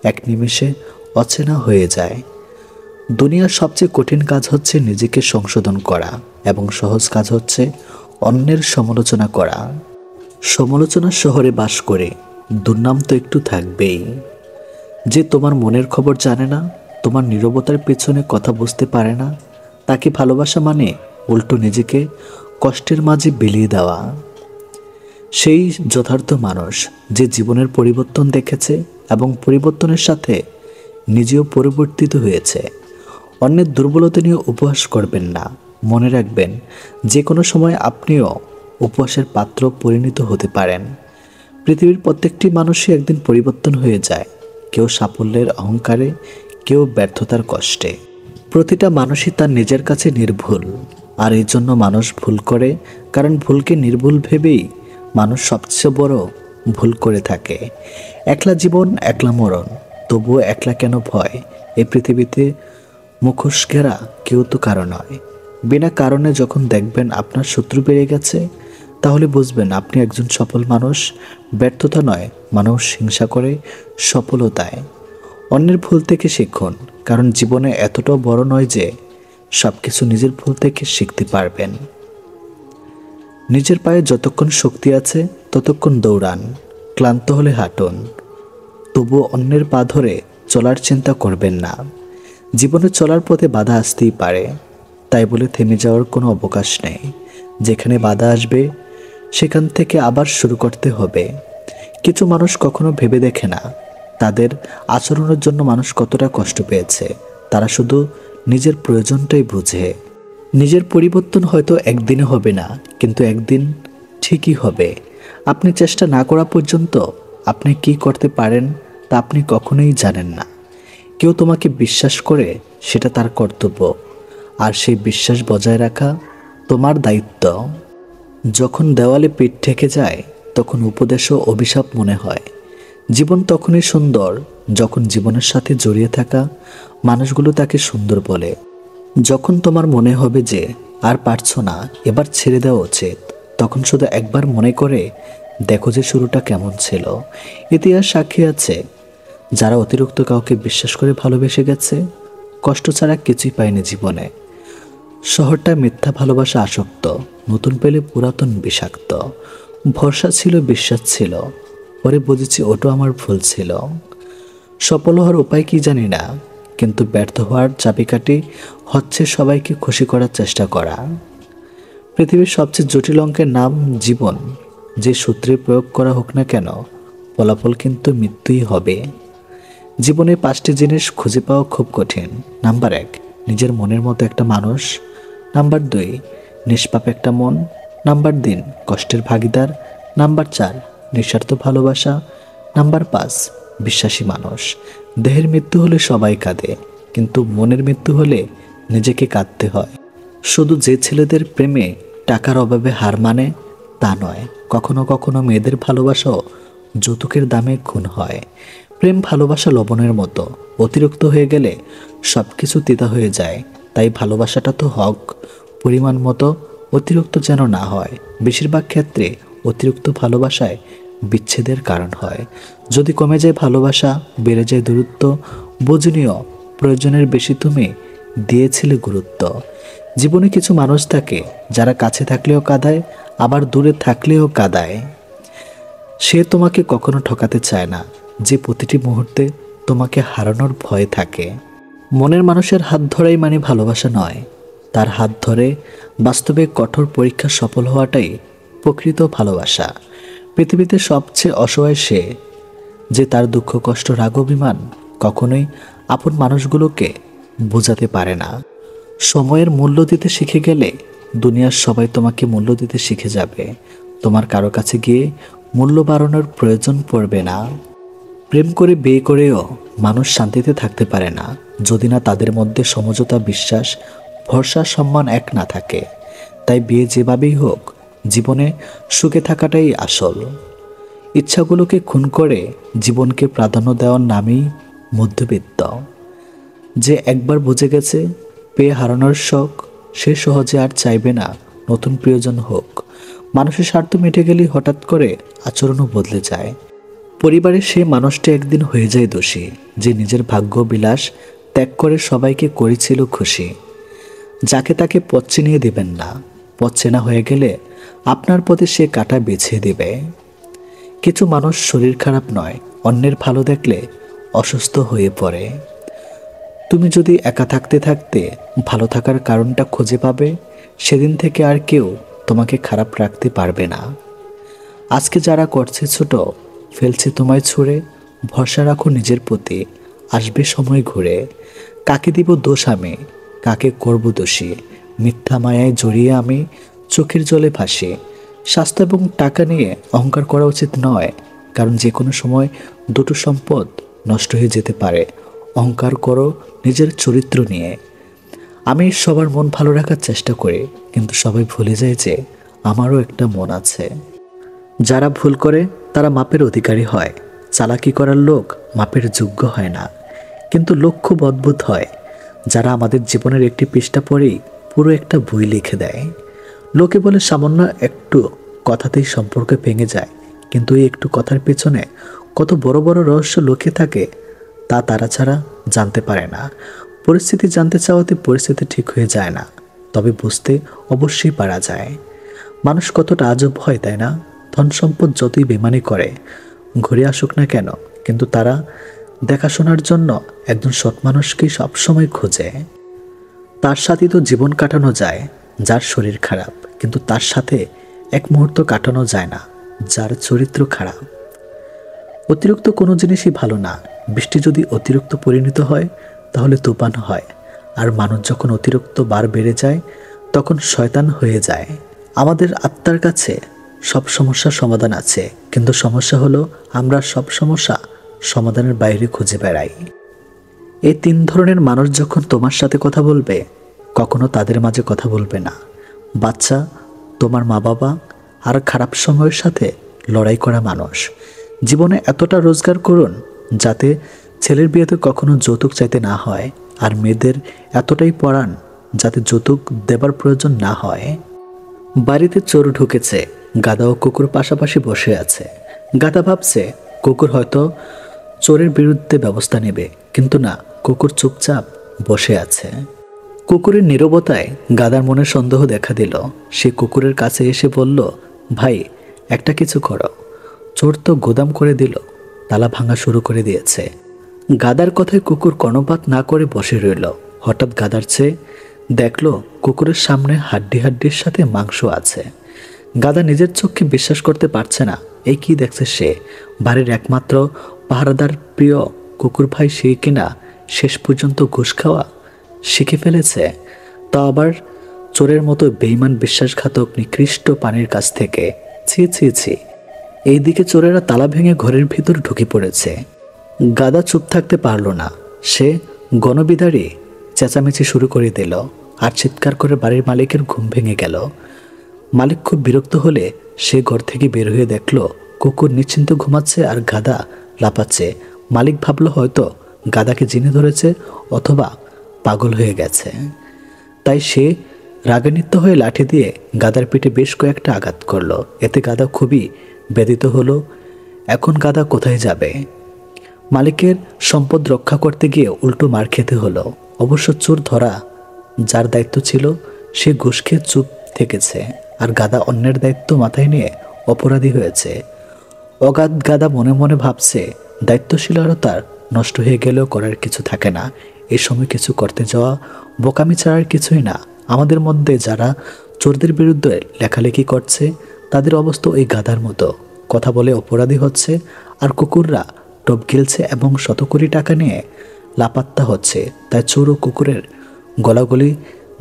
এক নিমেষে অচেনা হয়ে যায়। দুনিয়ার সবচেয়ে কঠিন কাজ হচ্ছে নিজেকে সংশোধন করা, এবং সহজ কাজ হচ্ছে অন্যের সমালোচনা করা। সমালোচনার শহরে বাস করে দুর্নাম তো একটু থাকবেই। যে তোমার মনের খবর জানে না, তোমার নীরবতার পেছনে কথা বুঝতে পারে না, তাকে ভালোবাসা মানে উল্টো নিজেকে কষ্টের মাঝে বিলিয়ে দেওয়া। সেই যথার্থ মানুষ যে জীবনের পরিবর্তন দেখেছে এবং পরিবর্তনের সাথে নিজেও পরিবর্তিত হয়েছে। অন্যের দুর্বলতা নিয়ে উপহাস করবেন না। মনে রাখবেন, যে কোনো সময় আপনিও উপহাসের পাত্র পরিণত হতে পারেন। পৃথিবীর প্রত্যেকটি মানুষই একদিন পরিবর্তন হয়ে যায়, কেউ সাফল্যের অহংকারে, কেউ ব্যর্থতার কষ্টে। প্রতিটা মানুষই তার নিজের কাছে নির্ভুল, আর এই জন্য মানুষ ভুল করে, কারণ ভুলকে নির্ভুল ভেবেই মানুষ সবচেয়ে বড় ভুল করে থাকে। একলা জীবন একলা মরণ, তবুও একলা কেন ভয়? এই পৃথিবীতে মুখোশ ঘেরা কেউ তো কারো নয়। বিনা কারণে যখন দেখবেন আপনার শত্রু বেড়ে গেছে, তাহলে বুঝবেন আপনি একজন সফল মানুষ। ব্যর্থতা নয়, মানুষ হিংসা করে সফলতায়। অন্যের ভুল থেকে শিখুন, কারণ জীবনে এতটাও বড় নয় যে সব কিছু নিজের ভুল থেকে শিখতে পারবেন। নিজের পায়ে যতক্ষণ শক্তি আছে ততক্ষণ দৌড়ান, ক্লান্ত হলে হাঁটুন, তবুও অন্যের পা ধরে চলার চিন্তা করবেন না। জীবনে চলার পথে বাধা আসতেই পারে, তাই বলে থেমে যাওয়ার কোনো অবকাশ নেই। যেখানে বাধা আসবে সেখান থেকে আবার শুরু করতে হবে। কিছু মানুষ কখনো ভেবে দেখে না তাদের আচরণের জন্য মানুষ কতটা কষ্ট পেয়েছে তারা শুধু নিজের প্রয়োজনটাই বুঝে। নিজের পরিবর্তন হয়তো একদিনে হবে না, কিন্তু একদিন ঠিকই হবে। আপনি চেষ্টা না করা পর্যন্ত আপনি কি করতে পারেন তা আপনি কখনোই জানেন না। কেউ তোমাকে বিশ্বাস করে সেটা তার কর্তব্য, আর সেই বিশ্বাস বজায় রাখা তোমার দায়িত্ব। যখন দেওয়ালে পিঠ ঠেকে যায় তখন উপদেশও অভিশাপ মনে হয়। জীবন তখনই সুন্দর যখন জীবনের সাথে জড়িয়ে থাকা মানুষগুলো তাকে সুন্দর বলে। যখন তোমার মনে হবে যে আর পারছো না, এবার ছেড়ে দেওয়া উচিত, তখন শুধু একবার মনে করে দেখো যে শুরুটা কেমন ছিল। ইতিহাস সাক্ষী আছে, যারা অতিরিক্ত কাউকে বিশ্বাস করে ভালোবেসে গেছে, কষ্ট ছাড়া কিছুই পায়নি জীবনে। শহরটা মিথ্যা ভালোবাসা আসক্ত, নতুন পেলে পুরাতন বিষাক্ত। ভরসা ছিল, বিশ্বাস ছিল, পরে বুঝেছি ওটা আমার ভুল ছিল। সফল হওয়ার উপায় কি জানি না, কিন্তু ব্যর্থ হওয়ার চাবিকাঠি হচ্ছে সবাইকে খুশি করার চেষ্টা করা। পৃথিবীর সবচেয়ে জটিল অঙ্কের নাম জীবন। যে সূত্রে প্রয়োগ করা হোক না কেন, ফলাফল কিন্তু মৃত্যুই হবে। জীবনে 5টি জিনিস খুঁজে পাওয়া খুব কঠিন। নাম্বার 1, নিজের মনের মতো একটা মানুষ। নাম্বার 2, নিষ্পাপ একটা মন। নাম্বার 3, কষ্টের ভাগিদার। নাম্বার 4, নিঃস্বার্থ ভালোবাসা। নাম্বার 5, বিশ্বাসী মানুষ। দেহের মৃত্যু হলে সবাই কাঁদে, কিন্তু মনের মৃত্যু হলে নিজেকে কাঁদতে হয়। শুধু যে ছেলেদের প্রেমে টাকার অভাবে হার মানে তা নয়, কখনো কখনো মেয়েদের ভালোবাসাও যৌতুকের দামে খুন হয়। প্রেম ভালোবাসা লবণের মতো, অতিরিক্ত হয়ে গেলে সব কিছু তিতা হয়ে যায়। তাই ভালোবাসাটা তো হক, পরিমাণ মতো, অতিরিক্ত যেন না হয়। বেশিরভাগ ক্ষেত্রে অতিরিক্ত ভালোবাসায় বিচ্ছেদের কারণ হয়। যদি কমে যায় ভালোবাসা, বেড়ে যায় দূরত্ব, বোঝনীয় প্রয়োজনের বেশি তুমি দিয়েছিলে গুরুত্ব। জীবনে কিছু মানুষ থাকে যারা কাছে থাকলেও কাঁদায়, আবার দূরে থাকলেও কাঁদায়। সে তোমাকে কখনো ঠকাতে চায় না, যে প্রতিটি মুহূর্তে তোমাকে হারানোর ভয় থাকে। মনের মানুষের হাত ধরাই মানে ভালোবাসা নয়, তার হাত ধরে বাস্তবে কঠোর পরীক্ষা সফল হওয়াটাই প্রকৃত ভালোবাসা। পৃথিবীতে সবচেয়ে অসহায় সে, যে তার দুঃখ, কষ্ট, রাগ, অভিমান কখনোই আপন মানুষগুলোকে বোঝাতে পারে না। সময়ের মূল্য দিতে শিখে গেলে দুনিয়ার সবাই তোমাকে মূল্য দিতে শিখে যাবে। তোমার কারো কাছে গিয়ে মূল্য বাড়ানোর প্রয়োজন পড়বে না। প্রেম করে বিয়ে করেও মানুষ শান্তিতে থাকতে পারে না, যদি না তাদের মধ্যে সমঝোতা, বিশ্বাস, ভরসা, সম্মান এক না থাকে। তাই বিয়ে যেভাবেই হোক, জীবনে সুখে থাকাটাই আসল। ইচ্ছাগুলোকে খুন করে জীবনকে প্রাধান্য দেওয়ার নামেই মধ্যবিত্ত। যে একবার বুঝে গেছে পেয়ে হারানোর শখ, সে সহজে আর চাইবে না নতুন প্রিয়জন হোক। মানুষের স্বার্থ মিটে গেলেই হঠাৎ করে আচরণও বদলে যায়। পরিবারের সেই মানুষটি একদিন হয়ে যায় দোষী, যে নিজের ভাগ্য বিলাস ত্যাগ করে সবাইকে করেছিল খুশি। যাকে তাকে পথ চিনিয়ে দেবেন না, পথ চেনা হয়ে গেলে আপনার পথে সে কাঁটা বেছে দেবে। কিছু মানুষ শরীর খারাপ নয়, অন্যের ভালো দেখলে অসুস্থ হয়ে পড়ে। তুমি যদি একা থাকতে থাকতে ভালো থাকার কারণটা খুঁজে পাবে, সেদিন থেকে আর কেউ তোমাকে খারাপ রাখতে পারবে না। আজকে যারা করছে ছোট, ফেলছে তোমায় ছুঁড়ে, ভরসা রাখো নিজের প্রতি, আসবে সময় ঘুরে। কাকে দিব দোষ আমি, কাকে করব দোষী, মিথ্যা মায়ায় জড়িয়ে আমি চোখের জলে ভাসি। স্বাস্থ্য এবং টাকা নিয়ে অহংকার করা উচিত নয়, কারণ যে কোনো সময় দুটো সম্পদ নষ্ট হয়ে যেতে পারে। অহংকার করো নিজের চরিত্র নিয়ে। আমি সবার মন ভালো রাখার চেষ্টা করি, কিন্তু সবাই ভুলে যায় যে আমারও একটা মন আছে। যারা ভুল করে তারা মাপের অধিকারী হয়, চালাকি করার লোক মাপের যোগ্য হয় না। কিন্তু লোক খুব অদ্ভুত হয়, যারা আমাদের জীবনের একটি পৃষ্ঠা পড়েই পুরো একটা বই লিখে দেয়। লোকে বলে সামান্য একটু কথাতেই সম্পর্ক ভেঙে যায়, কিন্তু এই একটু কথার পেছনে কত বড় বড় রহস্য লুকিয়ে থাকে তা তারা ছাড়া জানতে পারে না। পরিস্থিতি জানতে চাওয়াতে পরিস্থিতি ঠিক হয়ে যায় না, তবে বুঝতে অবশ্যই পারা যায়। মানুষ কতটা আজব হয়, তাই না? ধন সম্পদ যতই বেমানি করে ঘুরে আসুক না কেন, কিন্তু তারা দেখাশোনার জন্য একজন সৎ মানুষকেই সবসময় খোঁজে। তার সাথে তো জীবন কাটানো যায় যার শরীর খারাপ, কিন্তু তার সাথে এক মুহূর্ত কাটানো যায় না যার চরিত্র খারাপ। অতিরিক্ত কোনো জিনিসই ভালো না। বৃষ্টি যদি অতিরিক্ত পরিণত হয় তাহলে তুফান হয়, আর মানুষ যখন অতিরিক্ত বার বেড়ে যায় তখন শয়তান হয়ে যায়। আমাদের আত্মার কাছে সব সমস্যার সমাধান আছে, কিন্তু সমস্যা হলো আমরা সব সমস্যা সমাধানের বাইরে খুঁজে বেড়াই। এই 3 ধরনের মানুষ যখন তোমার সাথে কথা বলবে, কখনো তাদের মাঝে কথা বলবে না। বাচ্চা, তোমার মা বাবা, আর খারাপ সময়ের সাথে লড়াই করা মানুষ। জীবনে এতটা রোজগার করুন যাতে ছেলের বিয়েতে কখনো যৌতুক চাইতে না হয়, আর মেয়েদের এতটাই পড়ান যাতে যৌতুক দেবার প্রয়োজন না হয়। বাড়িতে চোর ঢুকেছে, গাধা ও কুকুর পাশাপাশি বসে আছে। গাধা ভাবছে কুকুর হয়তো চোরের বিরুদ্ধে ব্যবস্থা নেবে, কিন্তু না, কুকুর চুপচাপ বসে আছে। কুকুরের নীরবতায় গাধার মনে সন্দেহ দেখা দিল। সে কুকুরের কাছে এসে বলল, ভাই, একটা কিছু করো। চোর তো গোদাম করে দিল, তালা ভাঙা শুরু করে দিয়েছে। গাধার কথায় কুকুর কর্ণপাত না করে বসে রইল। হঠাৎ গাধার চেয়ে দেখলো কুকুরের সামনে হাড্ডির সাথে মাংস আছে। গাধা নিজের চোখকে বিশ্বাস করতে পারছে না। এই কি দেখছে সে? বাড়ির একমাত্র পাহারাদার প্রিয় কুকুর ভাই সে কিনা শেষ পর্যন্ত ঘুষ খাওয়া শিখে ফেলেছে, তা আবার চোরের মতো বেঈমান বিশ্বাসঘাতক নিকৃষ্ট প্রাণীর কাছ থেকে। ছি ছি ছি। এইদিকে চোরেরা তালা ভেঙে ঘরের ভিতর ঢুকে পড়েছে। গাধা চুপ থাকতে পারল না। সে গণবিদারী চেঁচামেচি শুরু করে দিল, আর চিৎকার করে বাড়ির মালিকের ঘুম ভেঙে গেল। মালিক খুব বিরক্ত হলে সে ঘর থেকে বের হয়ে দেখল কুকুর নিশ্চিন্ত ঘুমাচ্ছে আর গাধা লাপাচ্ছে। মালিক ভাবল হয়তো গাধাকে জিনে ধরেছে অথবা পাগল হয়ে গেছে। তাই সে রাগান্বিত হয়ে লাঠি দিয়ে গাধার পিঠে বেশ কয়েকটা আঘাত করল। এতে গাধা খুবই ব্যথিত হলো। এখন গাধা কোথায় যাবে? মালিকের সম্পদ রক্ষা করতে গিয়ে উল্টো মার খেতে হলো। অবশ্য চোর ধরা যার দায়িত্ব ছিল সে ঘুষ খেয়ে চুপ থেকেছে, আর গাধা অন্যের দায়িত্ব মাথায় নিয়ে অপরাধী হয়েছে। অগাধ গাধা মনে মনে ভাবছে, দায়িত্বশীলতার নষ্ট হয়ে গেলেও করার কিছু থাকে না। এই সময় কিছু করতে যাওয়া বোকামি ছাড়ার কিছুই না। আমাদের মধ্যে যারা চোরদের বিরুদ্ধে লেখালেখি করছে তাদের অবস্থা ওই গাধার মতো। কথা বলে অপরাধী হচ্ছে, আর কুকুররা টপ গিলছে এবং শত কোটি টাকা নিয়ে লাপাত্তা হচ্ছে। তাই চোর ও কুকুরের গলাগলি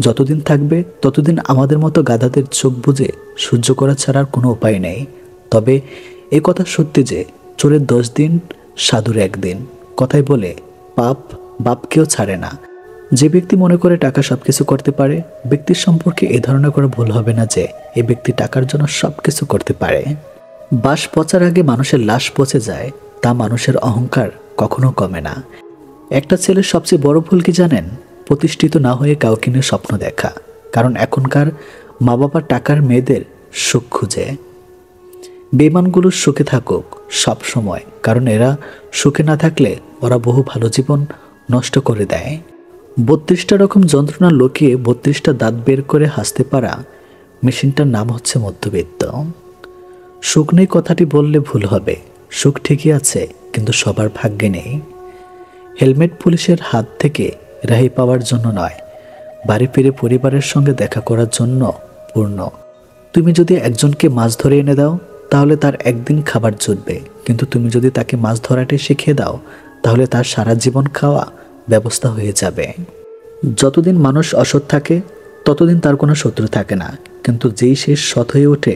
যতদিন থাকবে ততদিন আমাদের মতো গাধাদের চোখ বুজে সহ্য করা ছাড়ার কোনো উপায় নেই। তবে এই কথা সত্যি যে চোরের 10 দিন, সাধুর 1 দিন। কথাই বলে পাপ বাপকেও ছাড়ে না। যে ব্যক্তি মনে করে টাকা সবকিছু করতে পারে, ব্যক্তির সম্পর্কে এ ধারণা করে ভুল হবে না যে এই ব্যক্তি টাকার জন্য সবকিছু করতে পারে। বাস পচার আগে মানুষের লাশ পচে যায়, তা মানুষের অহংকার কখনো কমে না। একটা ছেলের সবচেয়ে বড় ভুল কি জানেন? প্রতিষ্ঠিত না হয়ে কাউকে নিয়ে স্বপ্ন দেখা। কারণ এখনকার মা বাবা টাকার মেয়েদের সুখ খুঁজে। বেঈমানগুলো সুখে থাকুক সব সময়, কারণ এরা সুখে না থাকলে ওরা বহু ভালো জীবন নষ্ট করে দেয়। 32টা রকম যন্ত্রণা লুকিয়ে 32টা দাঁত বের করে হাসতে পারা মেশিনটার নাম হচ্ছে মধ্যবিত্ত। সুখ নেই কথাটি বললে ভুল হবে। সুখ ঠিকই আছে, কিন্তু সবার ভাগ্যে নেই। হেলমেট পুলিশের হাত থেকে রেহাই পাওয়ার জন্য নয়, বাড়ি ফিরে পরিবারের সঙ্গে দেখা করার জন্য পূর্ণ। তুমি যদি একজনকে মাছ ধরে এনে দাও তাহলে তার একদিন খাবার জুটবে, কিন্তু তুমি যদি তাকে মাছ ধরাটি শিখিয়ে দাও তাহলে তার সারা জীবন খাওয়া ব্যবস্থা হয়ে যাবে। যতদিন মানুষ অসৎ থাকে ততদিন তার কোনো শত্রু থাকে না, কিন্তু যেই সে সৎ হয়ে ওঠে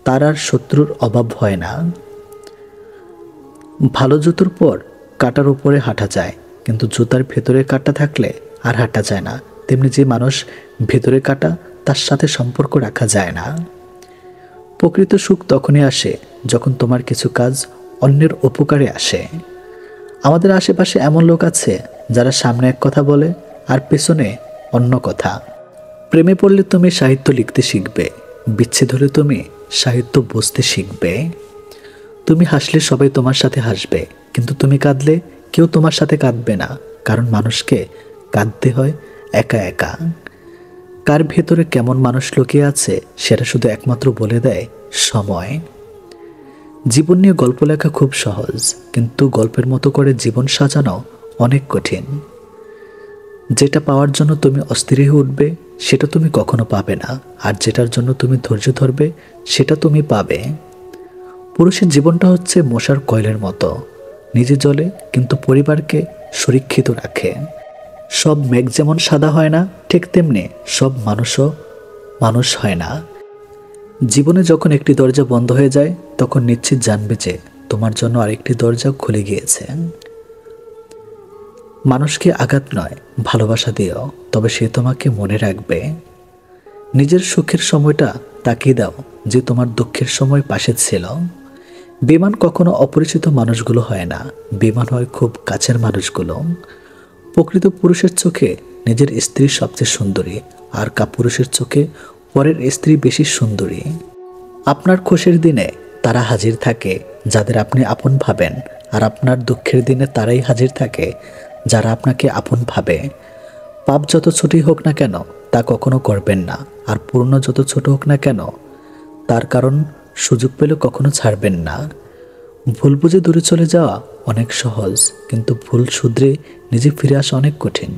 তার আর শত্রুর অভাব হয় না। ভালো জুতোর পর কাটার উপরে হাঁটা যায়, কিন্তু জুতার ভেতরে কাটা থাকলে আর হাঁটা যায় না। তেমনি যে মানুষ ভেতরে কাটা তার সাথে সম্পর্ক রাখা যায় না। প্রকৃত সুখ তখনই আসে যখন তোমার কিছু কাজ অন্যের উপকারে আসে। আমাদের আশেপাশে এমন লোক আছে যারা সামনে এক কথা বলে আর পেছনে অন্য কথা। প্রেমে পড়লে তুমি সাহিত্য লিখতে শিখবে, বিচ্ছেদ হলে তুমি সাহিত্য বুঝতে শিখবে। তুমি হাসলে সবাই তোমার সাথে হাসবে, কিন্তু তুমি কাঁদলে কেউ তোমার সাথে কাঁদবে না, কারণ মানুষকে কাঁদতে হয় একা একা। কার ভেতরে কেমন মানুষ লুকিয়ে আছে সেটা শুধু একমাত্র বলে দেয় সময়। জীবন নিয়ে গল্প লেখা খুব সহজ, কিন্তু গল্পের মতো করে জীবন সাজানো অনেক কঠিন। যেটা পাওয়ার জন্য তুমি অস্থির হয়ে উঠবে সেটা তুমি কখনো পাবে না, আর যেটার জন্য তুমি ধৈর্য ধরবে সেটা তুমি পাবে। পুরুষের জীবনটা হচ্ছে মশার কয়েলের মতো, নিজে জ্বলে কিন্তু পরিবারকে সুরক্ষিত রাখে। সব মেঘ যেমন সাদা হয় না, ঠিক তেমনি সব মানুষও মানুষ হয় না। জীবনে যখন একটি দরজা বন্ধ হয়ে যায় তখন নিশ্চিত জানবে যে তোমার জন্য আরেকটি দরজা খুলে গিয়েছে। মানুষকে আঘাত নয়, ভালোবাসা দিও, তবে সে তোমাকে মনে রাখবে। নিজের সুখের সময়টা তাকে দাও যে তোমার দুঃখের সময় পাশে ছিল। বেমান কখনো অপরিচিত মানুষগুলো হয় না, বেমান হয় খুব কাছের মানুষগুলো। প্রকৃত পুরুষের চোখে নিজের স্ত্রী সবচেয়ে সুন্দরী, আর কাপুরুষের চোখে পরের স্ত্রী বেশি সুন্দরী। আপনার খুশির দিনে তারা হাজির থাকে যাদের আপনি আপন ভাবেন, আর আপনার দুঃখের দিনে তারাই হাজির থাকে যারা আপনাকে আপন ভাবে। পাপ যত ছোটই হোক না কেন তা কখনো করবেন না, আর পূর্ণ যত ছোট হোক না কেন তার কারণ সুযোগ পেলে কখনো ছাড়বেন না। ভুল বুঝে দূরে চলে যাওয়া অনেক সহজ, কিন্তু ভুল শুধরে নিজে ফিরে আসা অনেক কঠিন।